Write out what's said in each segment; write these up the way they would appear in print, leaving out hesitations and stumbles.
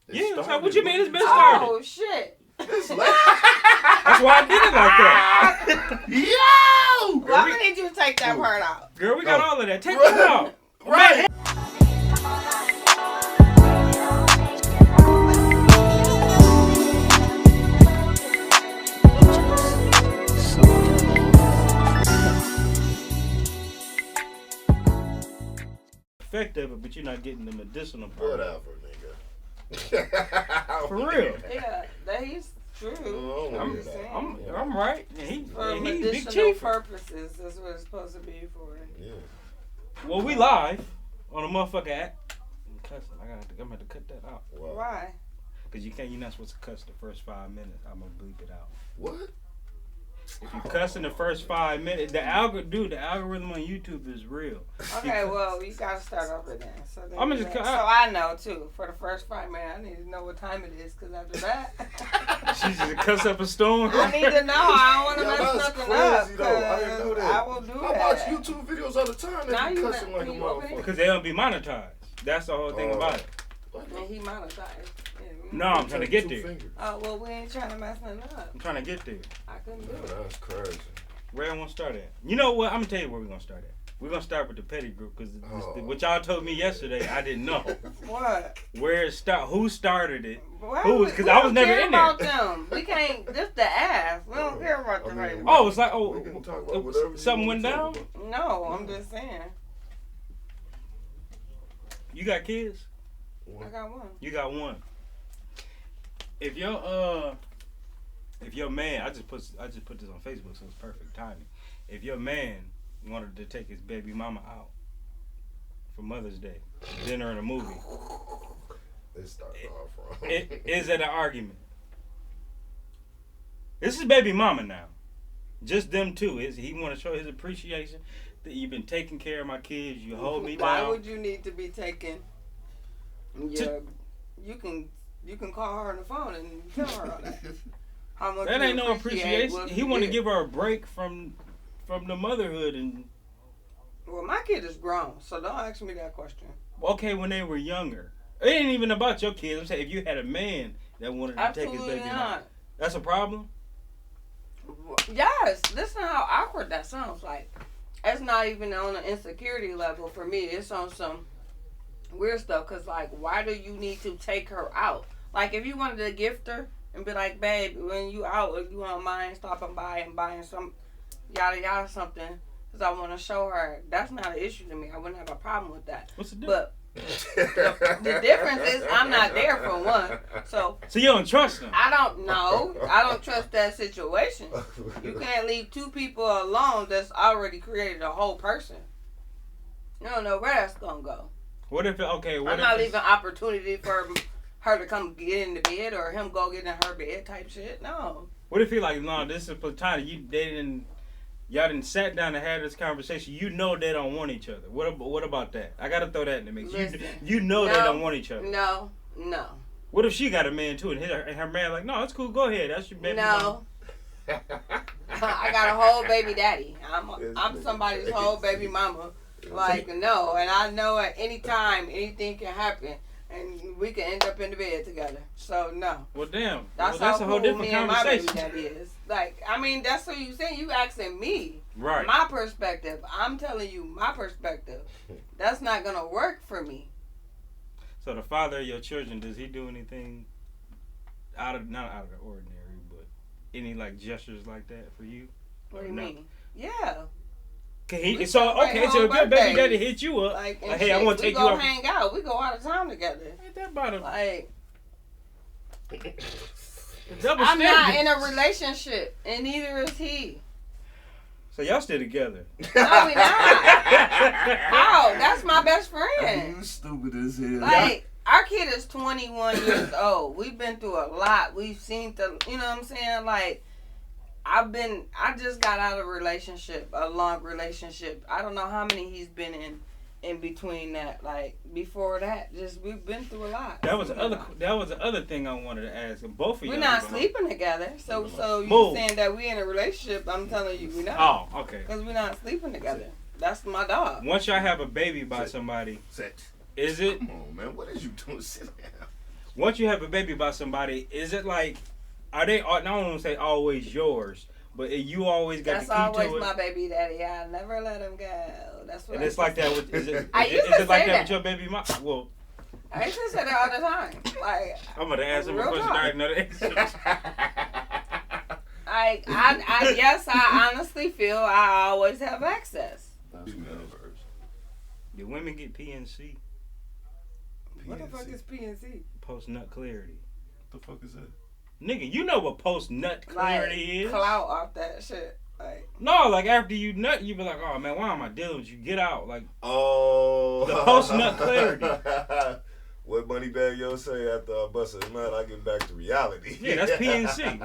Yeah, it's like, what you mean it's been started? Oh, shit. That's why I did it like that. Yo! Well, I'm gonna need you to take that part out. Girl, we got all of that. Take that out. Right. Effect of it, but you're not getting the medicinal part. Whatever, nigga. For real. Yeah, that is true. I'm right. For He's big medicinal chief. purposes, that's what it's supposed to be for. Yeah. Well, we live on a motherfucker app. I'm cussing. I'm gonna have to cut that out. Wow. Why? Cause you're not supposed to cuss the first 5 minutes. I'm gonna bleep it out. What? If you cuss in the first 5 minutes, the algorithm on YouTube is real. Okay, well, you gotta start over then. So, then I'm just so I know too. For the first 5 minutes, I need to know what time it is, cause after that, She's just cuss up a storm. I need to know. I don't want to mess nothing up. Crazy, though. I didn't know that. I will do I that. watch YouTube videos all the time. They Now be you cussing let- like a you open it? motherfucker. Because they don't be monetized. That's the whole thing about it. And he monetized. No, I'm trying to get there. Oh, well, we ain't trying to mess nothing up. I'm trying to get there. I couldn't do Yeah, it. that's crazy. Where I want to start at? You know what? I'm going to tell you where we're going to start at. We're going to start with the petty group because what y'all told me yesterday, I didn't know. What? Where it start? Who started it? Well, Who? Because I was never in there. about them. We can't, just the ass. We don't care about the race. Oh, it's like, We can talk about whatever something you went wanna down? talk about. No, I'm just saying. You got kids? I got one. You got one. If your man, I just put this on Facebook, so it's perfect timing. If your man wanted to take his baby mama out for Mother's Day, dinner and a movie, It started off wrong. is it an argument? This is baby mama now. Just them two. He want to show his appreciation that you've been taking care of my kids. You hold me down. Why would you need to be taking? Yeah, you can call her on the phone and tell her all that. How much That you ain't no appreciate appreciation. what He you want to did. give her a break from the motherhood and. Well, my kid is grown, so don't ask me that question. Okay, when they were younger. It ain't even about your kids. I'm saying if you had a man that wanted to take his Absolutely baby not. out. That's a problem? Yes, listen how awkward that sounds like. It's not even on an insecurity level for me. It's on some weird stuff. Because, like, why do you need to take her out? Like, if you wanted to gift her and be like, babe, when you out, if you don't mind stopping by and buying some yada yada something, because I want to show her, that's not an issue to me. I wouldn't have a problem with that. What's the difference? But the difference is I'm not there for one. So you don't trust them? I don't know. I don't trust that situation. You can't leave two people alone that's already created a whole person. You don't know where that's going to go. What if, I'm not leaving opportunity for her to come get in the bed or him go get in her bed type shit. No. What if he like, no, this is platonic. Y'all didn't sat down and had this conversation. You know they don't want each other. What about that? I gotta throw that in the mix. You know they don't want each other. No. What if she got a man too and her man like, no, it's cool. Go ahead. That's your baby. No. I got a whole baby daddy. I'm somebody's whole baby mama. Like, no. And I know at any time anything can happen. And we can end up in the bed together. So, no. Well, damn. That's a how whole cool different me and my baby conversation. daddy is. Like, I mean, that's what you saying. You asking me. Right. My perspective. I'm telling you my perspective. That's not going to work for me. So the father of your children, does he do anything not out of the ordinary, but any like gestures like that for you? What do you mean? Yeah. So if home your baby birthdays. daddy hit you up, Like hey, I want to take you out. out. We go hang out. We go out of town together. Ain't that about a Like, double I'm not standard? in a relationship, and neither is he. So y'all still together? No, we not. How? That's my best friend. You stupid as hell. Like, our kid is 21 years old. We've been through a lot. We've seen you know what I'm saying? Like, I just got out of a long relationship. I don't know how many he's been in between that. Like, before that, we've been through a lot. That was the other thing I wanted to ask. Both of you. We're not sleeping together. So you saying that we in a relationship, I'm telling you we're not. Oh, okay. Because we're not sleeping together. That's my dog. Once y'all have a baby by somebody, is it? Come on, man. What is you doing? Sit down. once you have a baby by somebody, is it like, are they? I don't want to say always yours, but you always got That's the key to it. That's always my baby daddy. I never let him go. That's what. And it's like that with. Is it I used to like say that with your baby mom? Well, I used to say that all the time. Like, I'm gonna answer my real question. talk. I already know the answer. I guess I honestly feel I always have access. That's universe. Do women get PNC? What the fuck is PNC? Post nut clarity. What the fuck is that? Nigga, you know what post nut clarity is? Clout off that shit. Like, no, like after you nut, you be like, oh man, why am I dealing with you? Get out. Like, oh. The post nut clarity. What Moneybag Yo say after I bust a nut, I get back to reality. Yeah, that's PNC.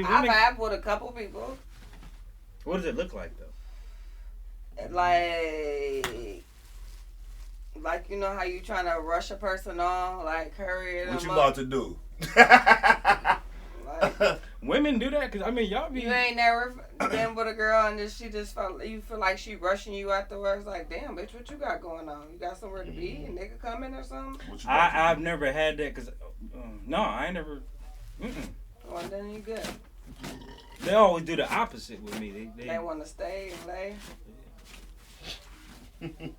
I've had with a couple people. What does it look like though? Like you know how you trying to rush a person on, like hurry them What you up? about to do? Like, women do that? Cause I mean, y'all be. You ain't never been with a girl and she just you feel like she rushing you afterwards. Like, damn, bitch, what you got going on? You got somewhere to be? A nigga coming or something? I've never had that because no, I ain't never. Well, then you good. They always do the opposite with me. They want to stay and lay.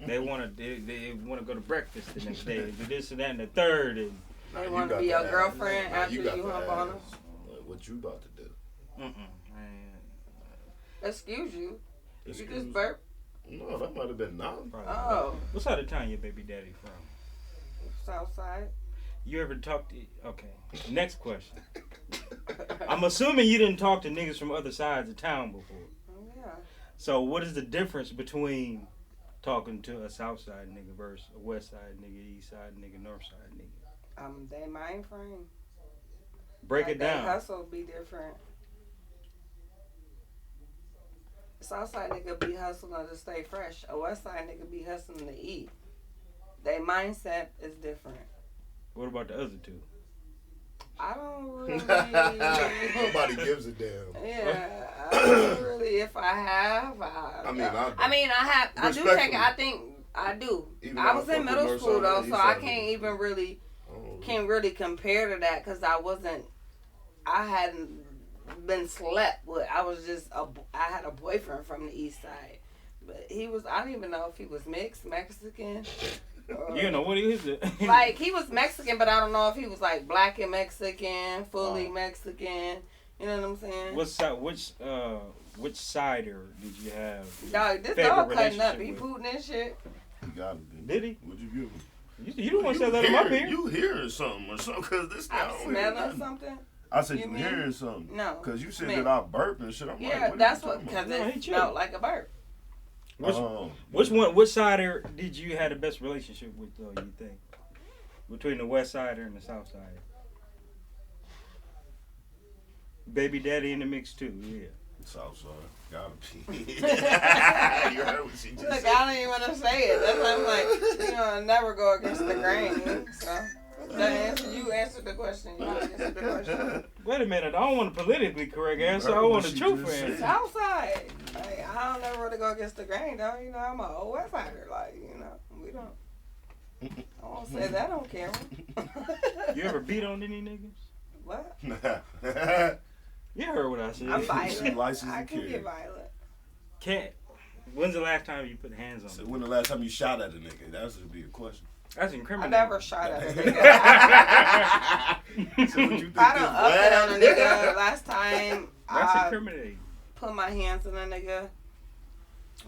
They want to go to breakfast the next day. Do this and that and the third. And they want to be your girlfriend after you hump on them. What you about to do? Excuse you. Did you just burp? No, that might have been now. Oh. What side of town your baby daddy from? South side. You ever talk to... Okay. Next question. I'm assuming you didn't talk to niggas from other sides of town before. Yeah. So what is the difference between talking to a south side nigga versus a west side nigga, east side nigga, north side nigga? They mind frame. Break it down. Their hustle be different. Southside nigga be hustling to stay fresh. A west side nigga be hustling to eat. Their mindset is different. What about the other two? I don't really. Nobody gives a damn. Yeah, I don't really. If I have, I do take it. I think I do. Even I was in middle school though, so I can't East even really compare to that because I hadn't been slept with. I was just I had a boyfriend from the east side, but he was. I don't even know if he was mixed Mexican. You know what he is? Like he was Mexican, but I don't know if he was like black and Mexican, fully Mexican. You know what I'm saying? Which cider did you have? Dog, this dog cutting up. He pooting and shit. He gotta be. Did he? What'd you give him? You don't want to say that up here. You hearing something or something? Cause this I smelling something. I said you hearing something. No. Cause you said that I burp and shit. I'm yeah, like, that's what. Cause it smelled like a burp. Which cider did you have the best relationship with, though, you think? Between the west sider and the south side? Baby daddy in the mix, too, yeah. South side. Gotta be. You heard what she just said. Look, I don't even want to say it. That's why I'm like, never go against the grain. So, you answered the question. You answered the question. Wait a minute. I don't want a politically correct answer. I want a truthful answer. Southside. Like, I don't never really go against the grain, though. I'm an old West Sider. Like, we don't. I won't say that on camera. You ever beat on any niggas? What? You heard what I said. I'm violent. I can get violent. When's the last time you put hands on so when the last time you shot at a nigga? That should be a question. That's incriminating. I never shot at a nigga. So what you think I done upped it on a nigga. Last time That's incriminating. Put my hands on a nigga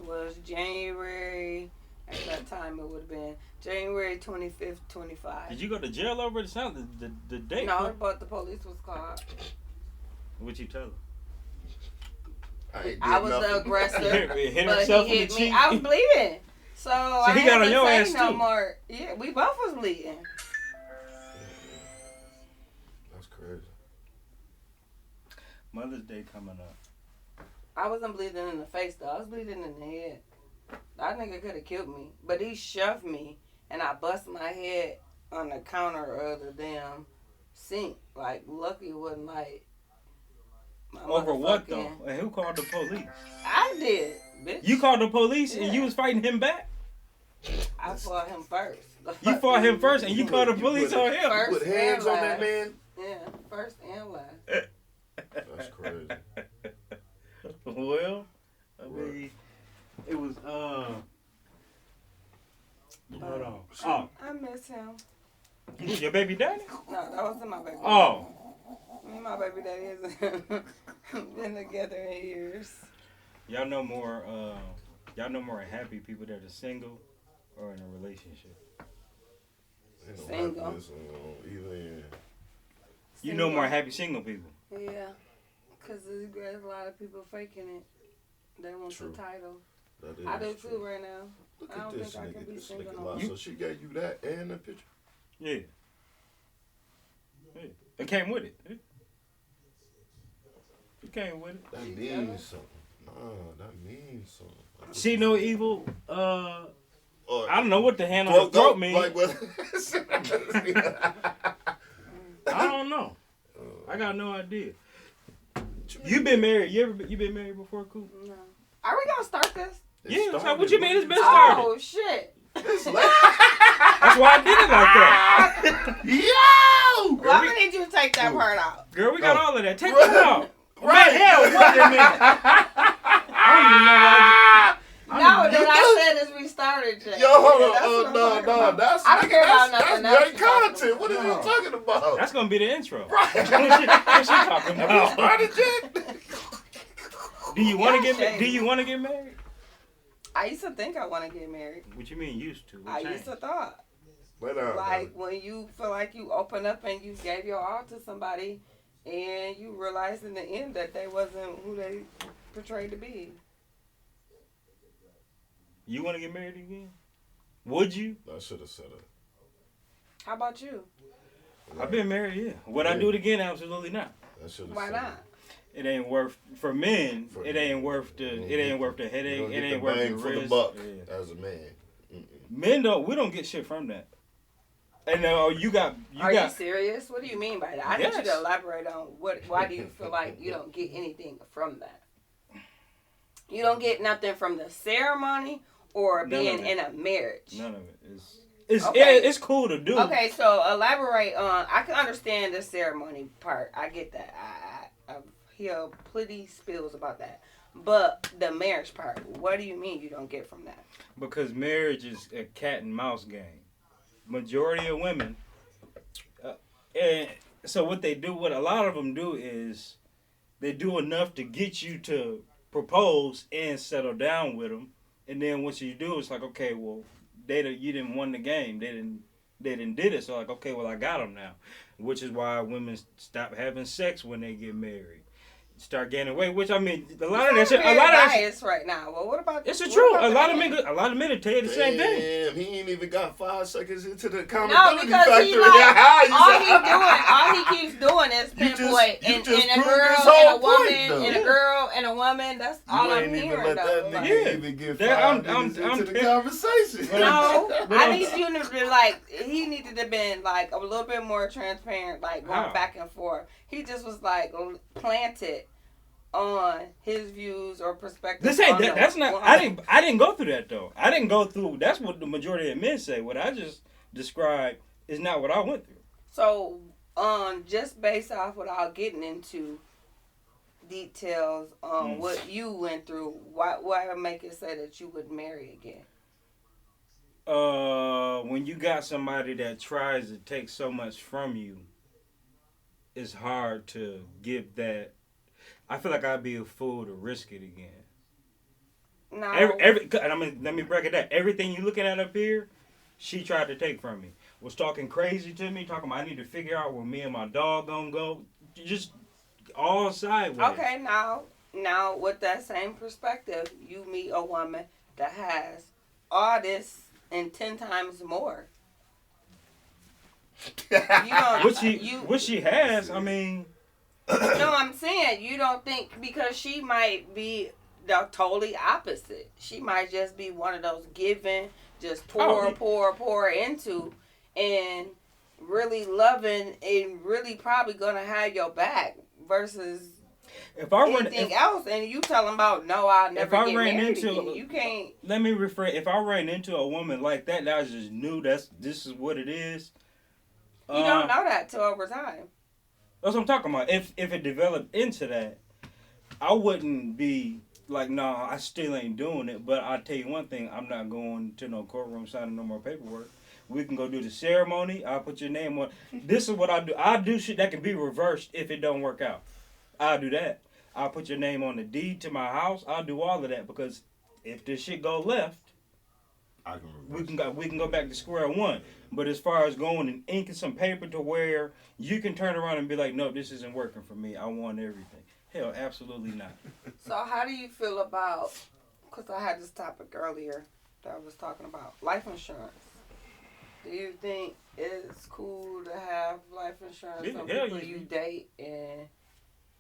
was January. At that time, it would have been January 25th, 25. Did you go to jail over the sound? The date? No, but the police was called. What'd you tell him? I was the aggressor, hit but himself he hit in the me. cheek. I was bleeding, so I he got on your ass no too. more. Yeah, we both was bleeding. That's crazy. Mother's Day coming up. I wasn't bleeding in the face though. I was bleeding in the head. That nigga could have killed me, but he shoved me, and I bust my head on the counter of the damn sink. Like, lucky it wasn't like. Over what though? And who called the police? I did, bitch. You called the police Yeah. and you was fighting him back? I fought him first. You fought him first, and you called the police on him. First Put hands and on that last. man. Yeah, first and last. That's crazy. Well, I mean, it was hold on. Oh, I miss him. who's your baby daddy? No, that wasn't my baby. Oh, Me and my baby daddy hasn't been together in years. y'all know more happy people that are single or in a relationship. Single. You know more happy single people. Yeah, because there's a lot of people faking it. They want True. the title. That is I do true. too right now. Look I at don't this think I can nigga, be this single nigga no lie. more. So she gave you that and the picture? Yeah. It came with it. It came with it. That means something. Nah, that means something. See no evil. Or I don't know what the hand on the throat means. Like what? I don't know. I got no idea. You been married? You been married before, Coop? No. Are we gonna start this? Yeah. So what you mean? It's been started. Oh shit! It's like, That's why I did it like that. yo! Well, I'm gonna need you to take that part out. Girl, we got all of that. Take Right. it out. Right. Man, hell, wait a minute. I don't even know why. No, then I said as we started, Jay. Yo, hold Yeah, on. that's what I'm talking No, about. that's I don't care about nothing that's great else you're talking content. What are you about. talking about? That's gonna be the intro. Right. What she talking about? Started yet? Do you want to Yeah, get? shady. Do you want to get married? I used to think I want to get married. What you mean used to? What I changed? used to thought. Wait down. Like when you feel like you open up and you gave your all to somebody and you realize in the end that they wasn't who they portrayed to be. You want to get married again? Would you? I should have said it. How about you? I've been married, yeah. Would I do it again? Absolutely not. I should have Why said not? It ain't worth for men. For it ain't worth the. It ain't worth the You headache. don't It get ain't the worth bang the for the risk. buck Yeah. as a man. Men don't. We don't get shit from that. And you got. Are you serious? What do you mean by that? I need you Yes. to elaborate on why do you feel like you don't get anything from that? You don't get nothing from the ceremony or None being of it. in a marriage. None of it. It's Okay. it's cool to do. Okay, so elaborate on. I can understand the ceremony part. I get that. I hear plenty spills about that. But the marriage part, what do you mean you don't get from that? Because marriage is a cat and mouse game. Majority of women, and so what they do, what a lot of them do is they do enough to get you to propose and settle down with them, and then once you do, it's like, okay, well, you didn't win the game, they didn't did it, so like, okay, well, I got them now, which is why women stop having sex when they get married. Start gaining weight, which I mean, a lot of that shit. A lot of that shit. Right now. Well, what about? It's the what truth. about A the lot of man? men tell you the same thing. Damn, he ain't even got 5 seconds into the No, accountability because factor. he like, Yeah, all he keeps doing is pinpoint you and just a proved girl his and a whole point, woman though. and a girl and a woman. That's all You I'm ain't even hearing let that though. nigga Like, Yeah. even get That- 5 I'm- minutes I'm into the pissed. conversation. no, But I I'm- need you to be like, he needed to been like a little bit more transparent, like going How? back and forth. He just was like planted on his views or perspective. This ain't on that. the That's not. woman. I didn't go through that though. I didn't go through. That's what the majority of men say. What I just described is not what I went through. So, just based off without getting into details on what you went through, why make it say that you would marry again? When you got somebody that tries to take so much from you, it's hard to give that. I feel like I'd be a fool to risk it again. No. And I mean, let me break it down. Everything you looking at up here, she tried to take from me. Was talking crazy to me, talking about I need to figure out where me and my dog gonna go. Just all sideways. Okay, now with that same perspective, you meet a woman that has all this and 10 times more. You don't, What she has, I mean. No, I'm saying you don't think because she might be the totally opposite. She might just be one of those giving, just pour into, and really loving and really probably gonna have your back versus. If I run, anything else, and you tell them about no, I'll never if I get ran married into, again. You can't. let me rephrase. If I ran into a woman like that, that I just knew this is what it is. You don't know that till over time. That's what I'm talking about. If it developed into that, I wouldn't be like, nah, I still ain't doing it. But I'll tell you one thing, I'm not going to no courtroom signing no more paperwork. We can go do the ceremony. I'll put your name on. This is what I do. I do shit that can be reversed if it don't work out. I'll do that. I'll put your name on the deed to my house. I'll do all of that because if this shit go left, we can go back to square one. But as far as going and inking some paper to where you can turn around and be like, no, this isn't working for me. I want everything. Hell, absolutely not. So how do you feel about? Because I had this topic earlier that I was talking about life insurance. Do you think it's cool to have life insurance on people you date and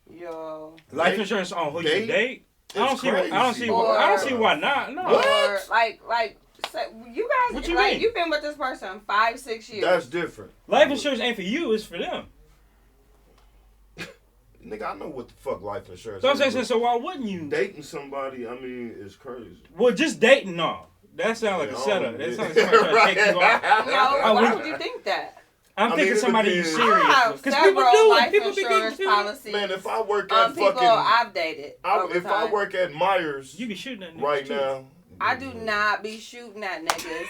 your life insurance on who you date? I don't see why not. No. Or like say, you guys What you like mean? you've been with this person 5-6 years. That's different. Life insurance ain't for you, it's for them. Nigga, I know what the fuck life insurance So I'm is. saying, so why wouldn't you? Dating somebody, I mean, is crazy. Well, just dating, no. That sounds like a setup. That sounds like somebody trying to take you off. No, why would you think that? I'm thinking somebody you serious. I have Because several people do life it. People be insurance getting policies. Man, if I work on at people fucking... I've dated. If I work at Myers you be shooting at niggas right too. now... I do not be shooting at niggas.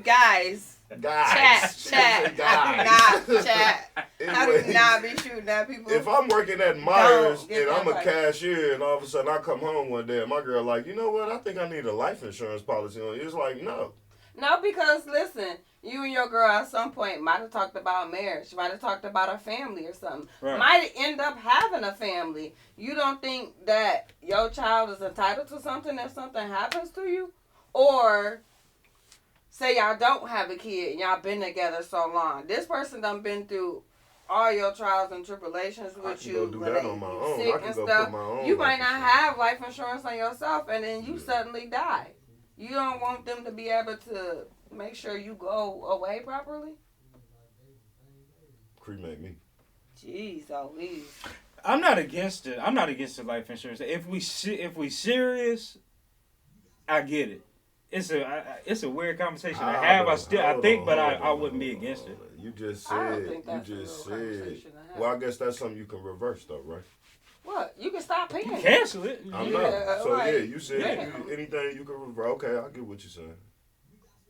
Guys. Guys. Chat. I do not chat. I do not be shooting at people. If I'm working at Myers Don't get and I'm that a right. cashier and all of a sudden I come home one day and my girl like, you know what, I think I need a life insurance policy on you. It's like, no. No, because listen, you and your girl at some point might have talked about marriage, might have talked about a family or something. Right. Might end up having a family. You don't think that your child is entitled to something if something happens to you? Or say y'all don't have a kid and y'all been together so long. This person done been through all your trials and tribulations with you. Go do that on my own. Sick I can and go stuff. put my own You life might not insurance. have life insurance on yourself and then you suddenly die. You don't want them to be able to make sure you go away properly? Cremate me. Jeez, Louise. I'm not against it. I'm not against the life insurance. If we serious, I get it. It's a weird conversation to have. I think, but I wouldn't be against it. You just I don't said. think You that's a just real said. conversation to have. Well, I guess that's something you can reverse though, right? What? You can stop paying. Cancel it. I Yeah, know. So like, yeah, you said yeah. anything you can reverse. Okay, I get what you're saying.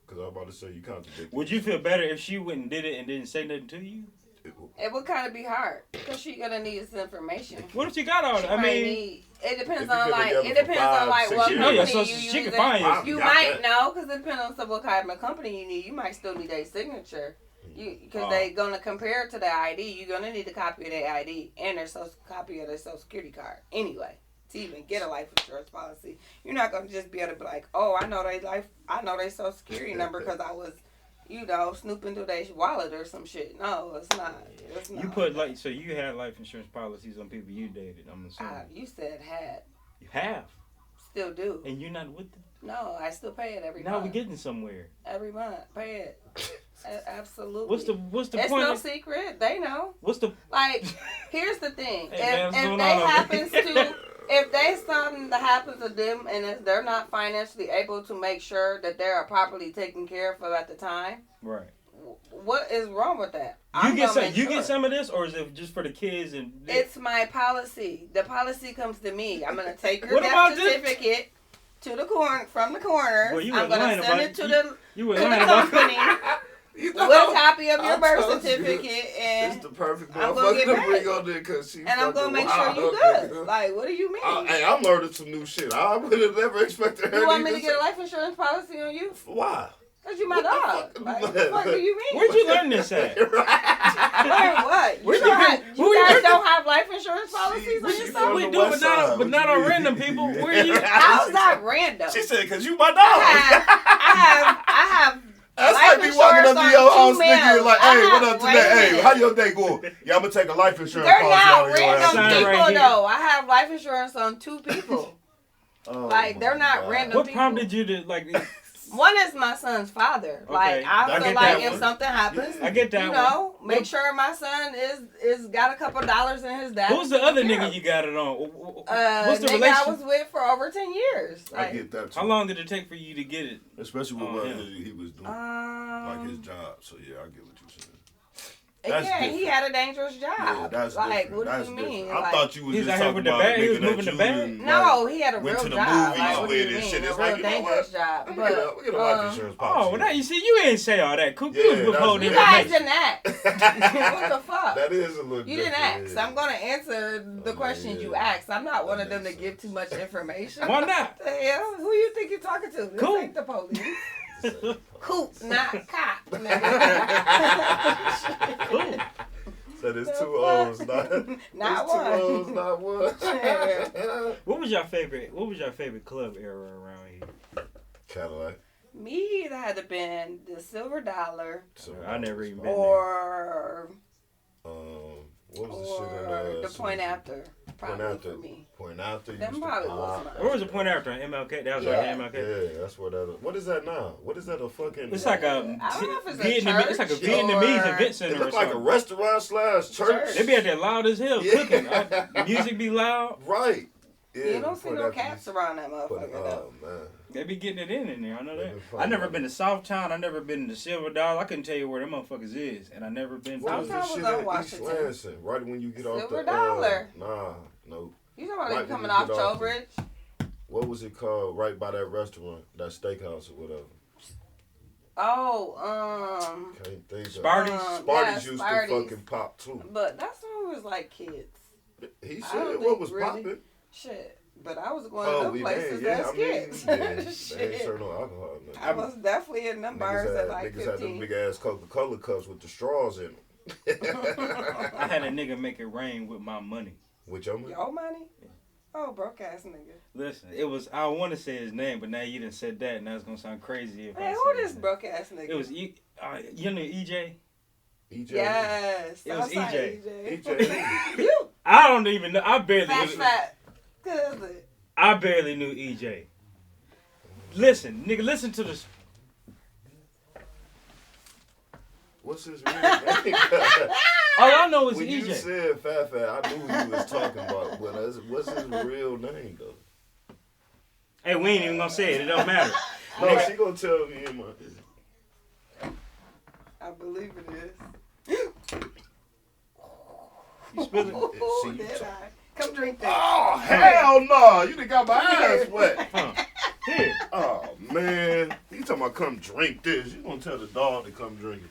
Because I'm about to say you contradict. Would you feel better if she went and did it and didn't say nothing to you? It would kind of be hard because she's gonna need this information. What if she got all She that? I might mean, need. It depends if on you've been like. together It for depends on 5, like 6 what years. company yeah, so you she using. can find You got might that. know because it depends on what kind of company you need. You might still need a signature. Because they gonna compare it to the ID. You're gonna need a copy of their ID and their copy of their Social Security card anyway to even get a life insurance policy. You're not gonna just be able to be like, oh, I know their Social Security number because I was, snooping through their wallet or some shit. No, it's not. It's not. you put so you had life insurance policies on people you dated. I'm assuming You said had. you have, Still do. and you're not with them. No, I still pay it every Now month. we're getting somewhere. Every month, pay it. Absolutely. What's the it's point? no secret. They know. What's the Like, here's the thing. Hey, man, what's if going they on over happens there? to, if they something that happens to them and if they're not financially able to make sure that they're properly taken care of at the time, right? what is wrong with that? You get some of this, or is it just for the kids and? It's my policy. The policy comes to me. I'm gonna take your What about death this? certificate to the from the coroner. Well, you I'm were lying gonna send about it to it. the You were to the lying about company with a copy of your I birth told you. certificate, and It's the perfect I'm gonna motherfucker get to bring paid. on there because she and I'm gonna fucking make sure you wild, good. nigga. Like, what do you mean? Hey, I learned some new shit. I would have never expected her You want me to even get a say- life insurance policy on you? Why? Cause you my What the dog. fuck? Like, what the fuck do you mean? Where'd you learn this at? Learn what? Where'd You guys you- don't have life insurance policies on she yourself? from We the do, west but side. not What on you mean? random people. Where you? How's that random? She said, "Cause you my dog." I have That's life like me walking up to insurance your on house, nigga, emails. like, I "Hey, what have- up wait today? a Hey, minute. how your day going? Yeah, I'm gonna take a life insurance They're policy not out of your random ass." Sign people right here. though. I have life insurance on 2 people. Oh, Like, they're my not God. random What people. prompted you to like? One is my son's father. Okay. Like I I feel get like that if one. something happens, I get that you one. know, make sure my son is got a couple dollars in his dad. Who's the other nigga you got it on? What's the nigga relation? I was with for over 10 years. Like, I get that too. How long did it take for you to get it? Especially with what him? he was doing, like his job. So yeah, I get what you're saying. Yeah, different. he had a dangerous job. Yeah, that's like, different. what That's do you mean? different. I Like, thought you was He's just out here talking with the about a bag? He was nigga that moving the you bag? done, no, he had a went real to the job. movies Like, what do with you and mean? shit. It's A like, real you know dangerous what? job. We But get a life insurance policy. Oh, well, now you see, you ain't say all that. Coop, Yeah, you was withholding you guys information. didn't ask. What the fuck? That is a little You didn't different, ask. yeah. I'm gonna answer the questions you yeah. asked. I'm not one of That them to makes give too much information. Why not? The hell? Who you think you're talking to? This Coop. ain't the police. Coop, not cop. Cool. So there's The two fuck? O's, not Not there's one. two O's, not one. What was your favorite club era around here? Cadillac. Me, that had to been the Silver Dollar I never even been there. or What was the shit in the Point After. Probably After. for me. Point After. Them used to probably pop. was mine. Where was the point after MLK? That was Yeah. right MLK. Yeah, that's what that is. What is that now? What is that, a fucking... It's like a I don't know if it's a Vietnamese. It's like a church Vietnamese or- event center. It or looked like a something. restaurant / church. They be out there loud as hell Yeah. cooking. Music be loud. Right. Yeah, You don't see Point no After cats used- around that motherfucker Oh, though. man. They be getting it in there. I know that. Yeah, I never been to Southtown. I never been to Silver Dollar. I couldn't tell you where them motherfuckers is, and I never been. What to was Southtown this was shit on in East Washington. Lansing? Right when you get off Silver the... Dollar. Nah, no. You talking about Right like coming when you off get off the- Trowbridge? What was it called? Right by that restaurant, that steakhouse or whatever. Oh, Can't think of Sparty's? Sparty's yeah, used Sparty's. to fucking pop too. But that song was like kids. He I said don't what think was really- popping. Shit. But I was going Oh, to we them places did. Yeah, as I mean, kids. yeah, they ain't Shit. serve no alcohol. No. I was definitely in them bars at like niggas had them 15. big ass Coca-Cola cups with the straws in them. I had a nigga make it rain with my money. With your money? Your money? Oh, broke ass nigga. Listen, it was. I want to say his name, but now you done said that, and that's gonna sound crazy. If I Man, say who his this name. broke ass nigga? It was you know EJ. EJ. Yes. It was Southside EJ. EJ. You I don't even know. fat. Good. I barely knew EJ. Listen, nigga, listen to this. What's his real name? All I know is When you EJ. said Fat, I knew who you was talking about. But what's his real name though? Hey, we ain't even gonna say it. It don't matter. No, Nigga. she gonna tell me in my. I believe it is. You spilling? Oh, See, you did talk- I? Come drink this. Oh hell no! You done got my ass wet. Huh. Here. Oh man, you talking about come drink this? You gonna tell the dog to come drink it?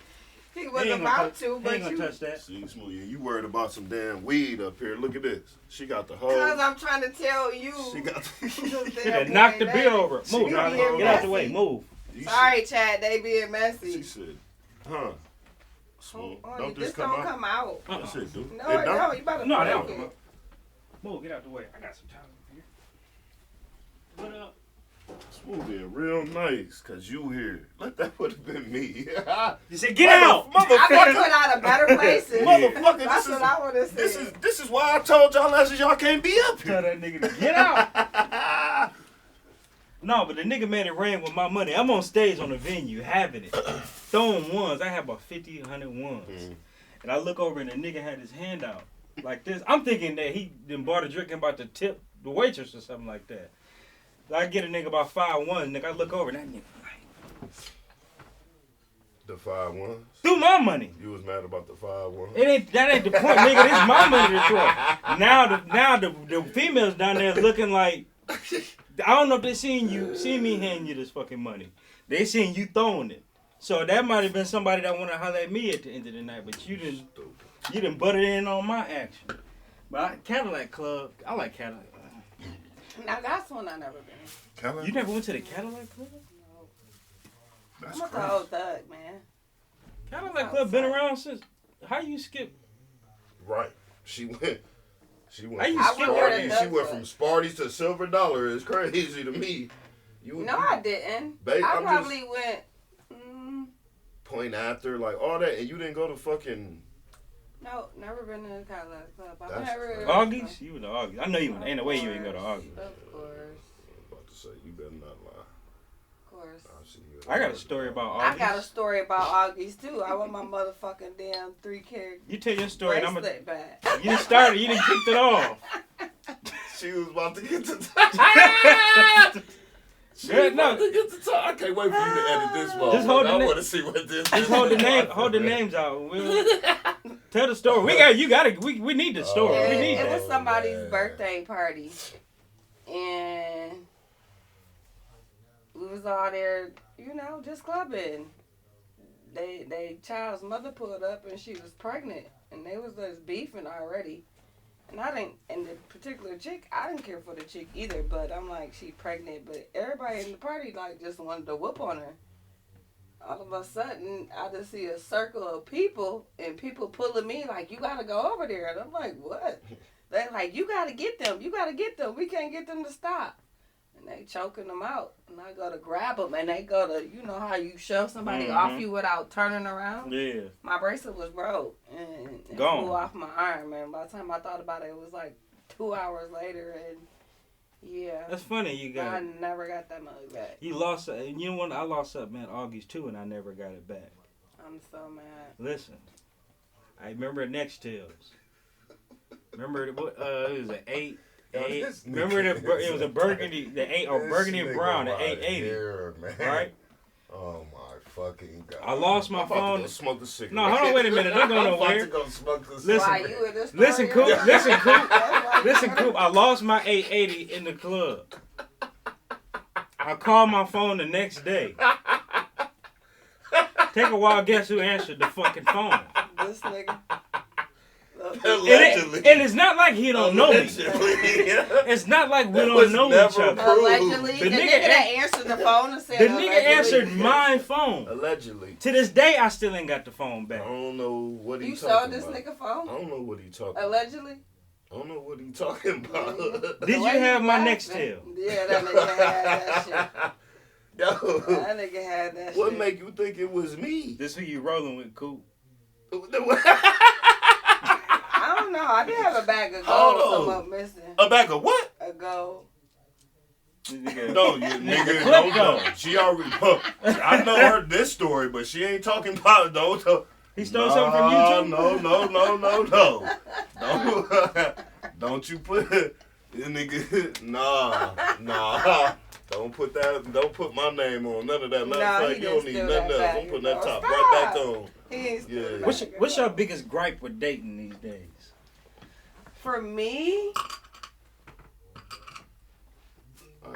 He He was ain't about gonna, to, he but ain't gonna you. touch that. See, Smooth, you worried about some damn weed up here? Look at this. She got the whole. Because I'm trying to tell you. She got. He done knocked the bill over. She Move, got Johnny. her Get out the messy. way. Move. Sorry, Chad. They being She messy. said, "Huh? Smooth. Hold on, Don't this this come don't out? come out. Yes, it do. No, it it don't. You better No, they break don't it. come out. Move. Get out the way. I got some time over here. What up? Smooth being real nice, cause you here. That would have been me. You said get out. I've been Motherfucker. put out of better places. Motherfucker, That's what I want to say. this is why I told y'all last year y'all can't be up Tell here. that nigga to get out. No, but the nigga made it rain with my money. I'm on stage on the venue, having it. Throwing ones. I have about 50, 100 ones. Mhm. And I look over and the nigga had his hand out like this. I'm thinking that he done bought a drink and about to tip the waitress or something like that. I get a nigga about 5-1, nigga. I look over and that nigga like, The 5-1s. threw my money. You was mad about the 5-1. That ain't the point, nigga. This is my money to throw. Now the females down there looking like, I don't know if they seen me hand you this fucking money. They seen you throwing it. So that might have been somebody that want to holler at me at the end of the night, but you didn't butt it in on my action. But Cadillac Club, I like Cadillac. Now that's one I never been. Cadillac? You never went to the Cadillac Club? That's I'm a crazy. old thug, man. Cadillac Club been around since. How you skip? Right. She went How you from skip where the Sparties. She nuts went was. from Sparties to Silver Dollar. It's crazy to me. No, I didn't. Babe, I I'm probably went. Point After, like all that, and you didn't go to fucking. No, never been to the Cadillac Club. I've That's never. crazy. Augie's? You went to Augie's. I know you went. Ain't no way you ain't go to Augie's. Of course. I'm about to say, you better not lie. Of course. I got a story about August. I got a story about August too. I want my motherfucking damn 3-carat You tell your story. And I'm bracelet back. You didn't start it. You didn't kick it off. She was about to get to I can't wait for you to edit this one. Just hold I want to see what this. Just hold the names out. We'll tell the story. We need the story. We need It that. was somebody's birthday party, and we was all there, just clubbing. They child's mother pulled up and she was pregnant, and they was just beefing already. And the particular chick, I didn't care for the chick either, but I'm like, she pregnant, but everybody in the party, like, just wanted to whoop on her. All of a sudden, I just see a circle of people, and people pulling me, like, you gotta go over there. And I'm like, what? They're like, you gotta get them, we can't get them to stop. And they choking them out, and I go to grab them, and they go to, you know how you shove somebody off you without turning around? Yeah. My bracelet was broke, and it Gone. flew off my arm, man. By the time I thought about it, it was like 2 hours later, and yeah. That's funny. I never got that money back. You lost. You know what? I lost something at August too, and I never got it back. I'm so mad. Listen, I remember Nextels. Remember what? It was an 8. Remember it was a burgundy, burgundy and brown, the 880, right? Oh my fucking god! I lost my I'm about phone. to go smoke the cigarette. No, hold on, wait a minute. Don't go nowhere. I'm about to go smoke the cigarette. Listen, Coop. I lost my 880 in the club. I called my phone the next day. Take a while. Guess who answered the fucking phone? This nigga. Allegedly. And it's not like he don't know me. It's not like we don't know each other. Allegedly, the nigga that answered the phone and said the nigga answered my phone. Allegedly. To this day, I still ain't got the phone back. I don't know what he You talking sold this about. nigga phone? I don't know what he talking about. Allegedly? I don't know what he talking about. Did you have my Nextel? Yeah, that nigga had that shit. Yo. That nigga had that shit. What make you think it was me? This who you rolling with, Coop? I don't know. I did have a bag of gold come up missing. A bag of what? A gold. No, you nigga, don't know. She already. I know her this story, but she ain't talking about those. He stole something from you too? No. Don't you put nigga. Nah. Don't put that. Don't put my name on none of that. Matter of fact, you don't need nothing else. I'm putting that top right back on. Yeah. What's your biggest gripe with dating these days? For me,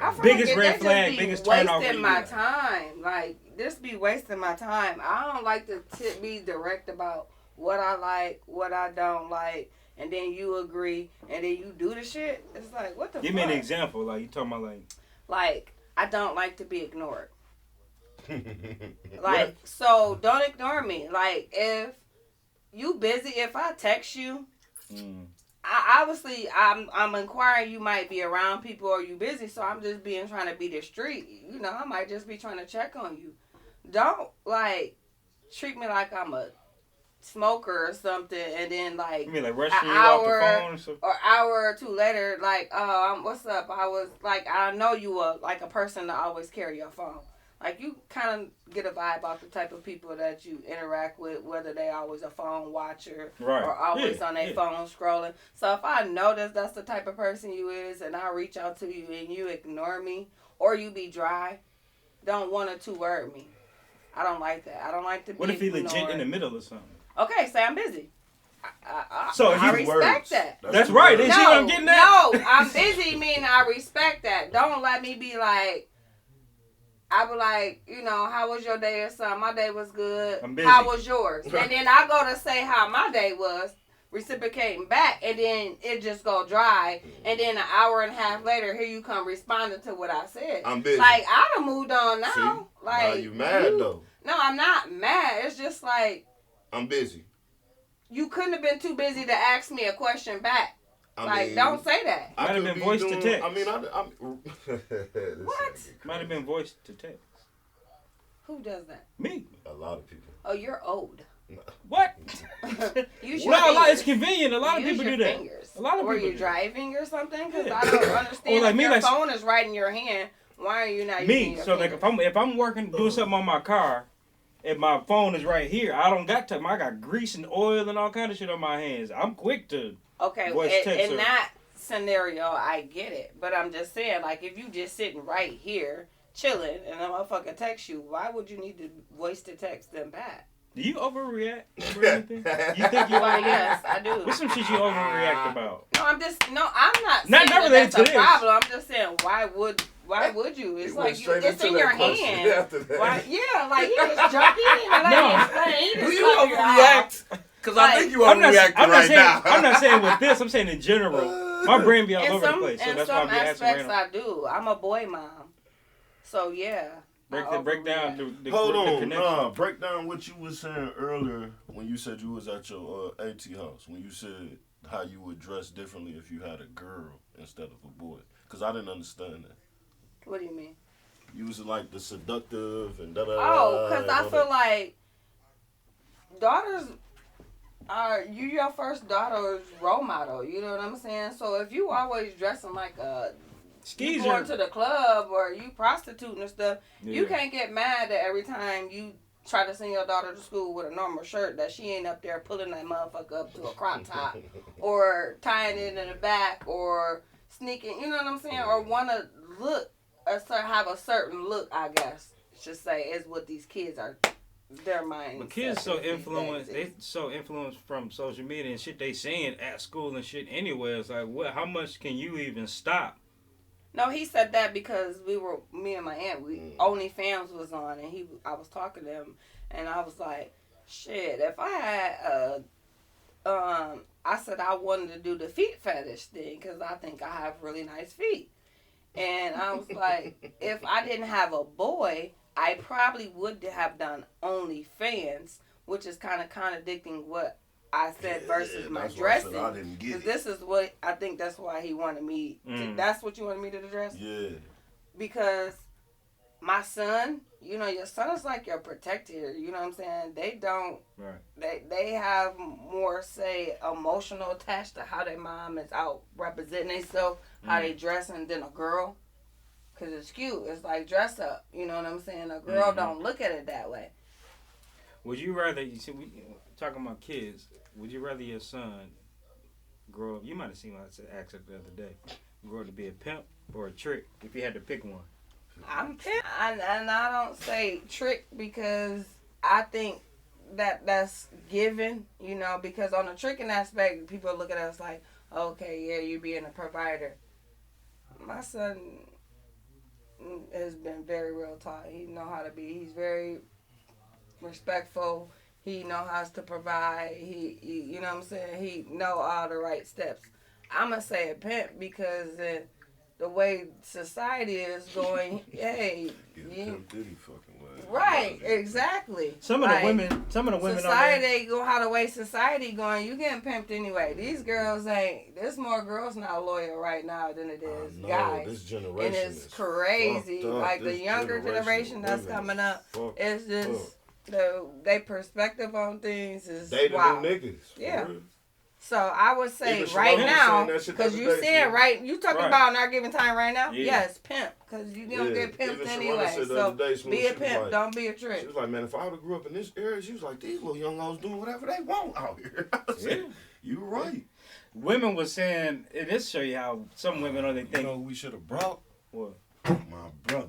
I feel Biggest like red flag, biggest turn off. wasting my time. Like, this be wasting my time. I don't like to be direct about what I like, what I don't like, and then you agree, and then you do the shit. It's like, what the fuck? Give me an example. Like, you talking about Like, I don't like to be ignored. Like, so don't ignore me. Like, if you busy, if I text you, I'm inquiring you might be around people or you busy, so I'm just trying to be discreet. You know, I might just be trying to check on you. Don't, like, treat me like I'm a smoker or something, and then, like, you mean like rushing you off the phone or something? Or hour or two later, like, what's up? I was, like, I know you are, like, a person that always carry your phone. Like, you kind of get a vibe about the type of people that you interact with, whether they always a phone watcher or always on their phone scrolling. So if I notice that's the type of person you is, and I reach out to you and you ignore me, or you be dry, don't 1 or 2 word me. I don't like that. I don't like to be What if he ignored. legit in the middle of something? Okay, say I'm busy. So I respect that. That's right. You see what I'm getting at? No, I'm busy, meaning I respect that. Don't let me be like, I be like, you know, how was your day or something? My day was good. I'm busy. How was yours? And then I go to say how my day was, reciprocating back, and then it just go dry. And then an hour and a half later, here you come responding to what I said. I'm busy. Like, I done moved on now. See? Like, now you mad though. No, I'm not mad. It's just like, I'm busy. You couldn't have been too busy to ask me a question back. I mean, don't say that. Might have been voice to text. I mean, What? Might have been voice to text. Who does that? Me. A lot of people. Oh, you're old. What? Use your fingers. It's convenient. A lot of people do that. Fingers. A lot of or people you do driving or something? Because yeah. I don't understand. Or like if me, your like, phone is right in your hand. Why are you not Me, using your so like fingers? if I'm working doing something on my car, and my phone is right here, I don't got time. I got grease and oil and all kind of shit on my hands. I'm quick to Okay, voice text in her. that scenario, I get it. But I'm just saying, like, if you just sitting right here, chilling, and a motherfucker text you, why would you need to voice to text them back? Do you overreact or anything? You think you Well, overreact? yes, I do. What's some shit you overreact about? No, I'm not Not saying related that's to a this. problem. I'm just saying, why would you? It's He like went straight it's into in that your question hand. after that. Why? Yeah, like he just jumped in and let me explain. He Do just you cut me off. overreact? Because I think you I'm not overreacting right saying, now. I'm not saying with this. I'm saying in general. My brain be all In over the some place, so in that's why I some be asking aspects, random. I do. I'm a boy mom, so yeah. Break down the Hold the on, connection. break down what you was saying earlier when you said you was at your AT house. When you said how you would dress differently if you had a girl instead of a boy. Because I didn't understand that. What do you mean? You was like the seductive and da da. Oh, because I feel like daughters are your first daughter's role model. You know what I'm saying? So if you always dressing like you Skeezer. going to the club or you prostituting and stuff, you Yeah. can't get mad that every time you try to send your daughter to school with a normal shirt that she ain't up there pulling that motherfucker up to a crop top or tying it in the back or sneaking. You know what I'm saying? Or want to look or have a certain look. I guess should say is what these kids are. Their minds. But kids so influenced. They so influenced from social media and shit they saying at school and shit. Anyway, it's like, what? How much can you even stop? No, he said that because me and my aunt, OnlyFans was on, and I was talking to him, and I was like, shit, if I had I said I wanted to do the feet fetish thing because I think I have really nice feet, and I was like, if I didn't have a boy, I probably would have done OnlyFans, which is kind of contradicting what I said versus my dressing. I didn't get it. This is what I think. That's why he wanted me. That's what you wanted me to address. Yeah. Because my son, your son is like your protector. You know what I'm saying? They don't. Right. They have more say emotional attached to how their mom is out representing themselves, how they dressing than a girl. Cause it's cute. It's like dress up. You know what I'm saying? A girl don't look at it that way. Would you rather? You see, we talking about kids. Would you rather your son grow up? You might have seen what I said accent the other day. Grow up to be a pimp or a trick if you had to pick one. I'm pimp, and I don't say trick because I think that's given. Because on the tricking aspect, people look at us like, okay, yeah, you're being a provider. My son has been very real taught. He know how to be. He's very respectful. He know how to provide. He you know what I'm saying? He know all the right steps. I'm going to say a pimp because the way society is going, hey. Pimp Diddy fucking way. Right, exactly. Some of the women society go how the way society going, you getting pimped anyway. These girls there's more girls now loyal right now than it is guys. This generation and it's crazy. Like the younger generation that's coming up, it's just their perspective on things is wild. Niggas. Yeah. So I would say Even right Shalom now, was saying that because shit you the other day, said so- right, you talking Right. about in our given time right now? Yeah. Yes, pimp, because you don't get pimped Even Shalom anyway. said the So other day, Smooth, be a she was pimp, like- don't be a She trick. was like, man, if I would have grew up in this area, she was like, these little young hoes doing whatever they want out here. I said, you right. Women was saying, and this show you how some women only You think. know who we should have brought? What? My brother.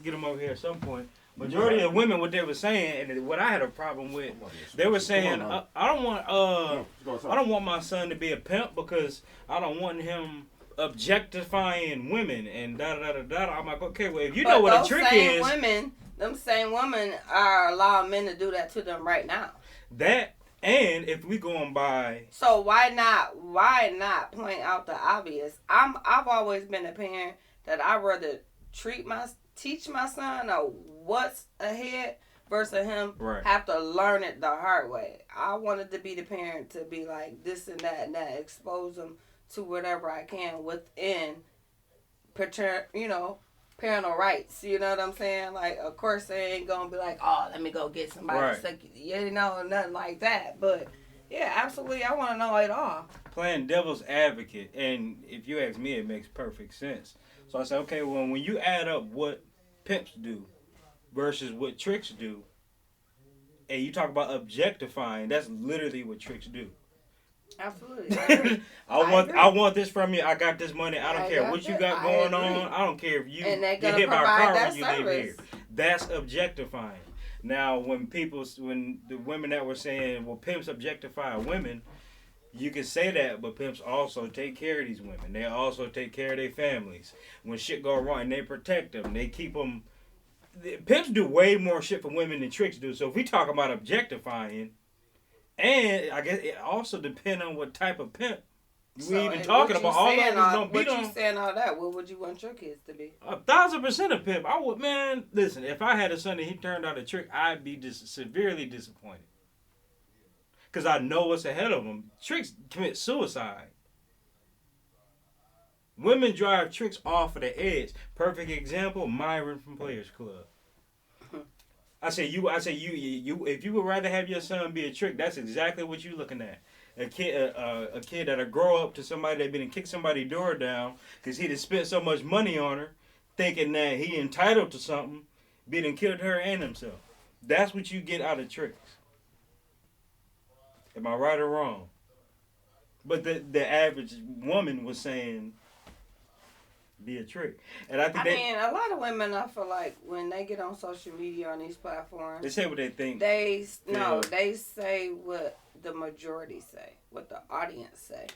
Get them over here at some point. Majority of women, what they were saying, and what I had a problem with, they were saying, I don't want my son to be a pimp because I don't want him objectifying women and da da da da. I'm like, okay, well if you know what a trick is, Them same women are allowing men to do that to them right now. that, and if we going by, So why not point out the obvious? I've always been a parent that I'd rather teach my son what's ahead versus him have to learn it the hard way. I wanted to be the parent to be like this and that, expose them to whatever I can within parental rights. You know what I'm saying? Like, of course, they ain't gonna be like, oh, let me go get somebody to suck you. Nothing like that. But Yeah, absolutely. I want to know it all. Playing devil's advocate, and if you ask me, it makes perfect sense. So I say, okay, well, when you add up what pimps do versus what tricks do, and you talk about objectifying, that's literally what tricks do. Absolutely. I agree. I want this from you. I got this money. I don't care what you got going agree. on. I don't care if you And they're get gonna hit by a provide car that when you leave service. here. That's objectifying. Now, when the women that were saying, well, pimps objectify women, you can say that, but pimps also take care of these women. They also take care of their families. When shit go wrong, they protect them. They keep them. Pimps do way more shit for women than tricks do. So if we talk about objectifying, and I guess it also depends on what type of pimp we even talking about. All of us don't beat on. What you saying all that? What would you want your kids to be? 1,000% a pimp. I would, man. Listen, if I had a son and he turned out a trick, I'd be severely disappointed. Because I know what's ahead of them. Tricks commit suicide. Women drive tricks off of the edge. Perfect example, Myron from Players Club. I say you. If you would rather have your son be a trick, that's exactly what you're looking at. A kid that'll grow up to somebody that been and kick somebody's door down because he just spent so much money on her, thinking that he entitled to something, being and killed her and himself. That's what you get out of tricks. Am I right or wrong? But the average woman was saying, be a trick. And I think a lot of women, I feel like when they get on social media on these platforms, they say what they think. They say what the majority say, what the audience say.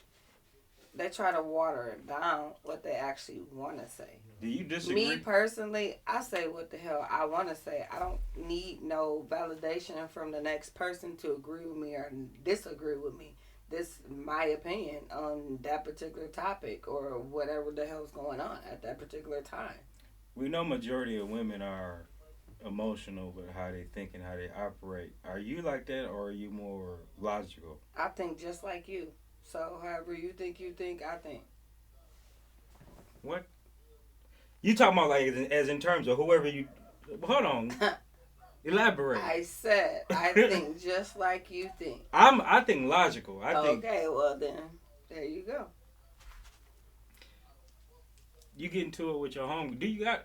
They try to water it down what they actually want to say. Do you disagree? Me personally, I say what the hell I want to say. I don't need no validation from the next person to agree with me or disagree with me. This is my opinion on that particular topic or whatever the hell's going on at that particular time. We know majority of women are emotional with how they think and how they operate. Are you like that, or are you more logical? I think just like you. So however you think, I think. What? You talking about like as in terms of whoever you... Hold on. Elaborate. I said I think just like you think. I think logical. I think... Okay, well then, there you go. You get into it with your home... Do you got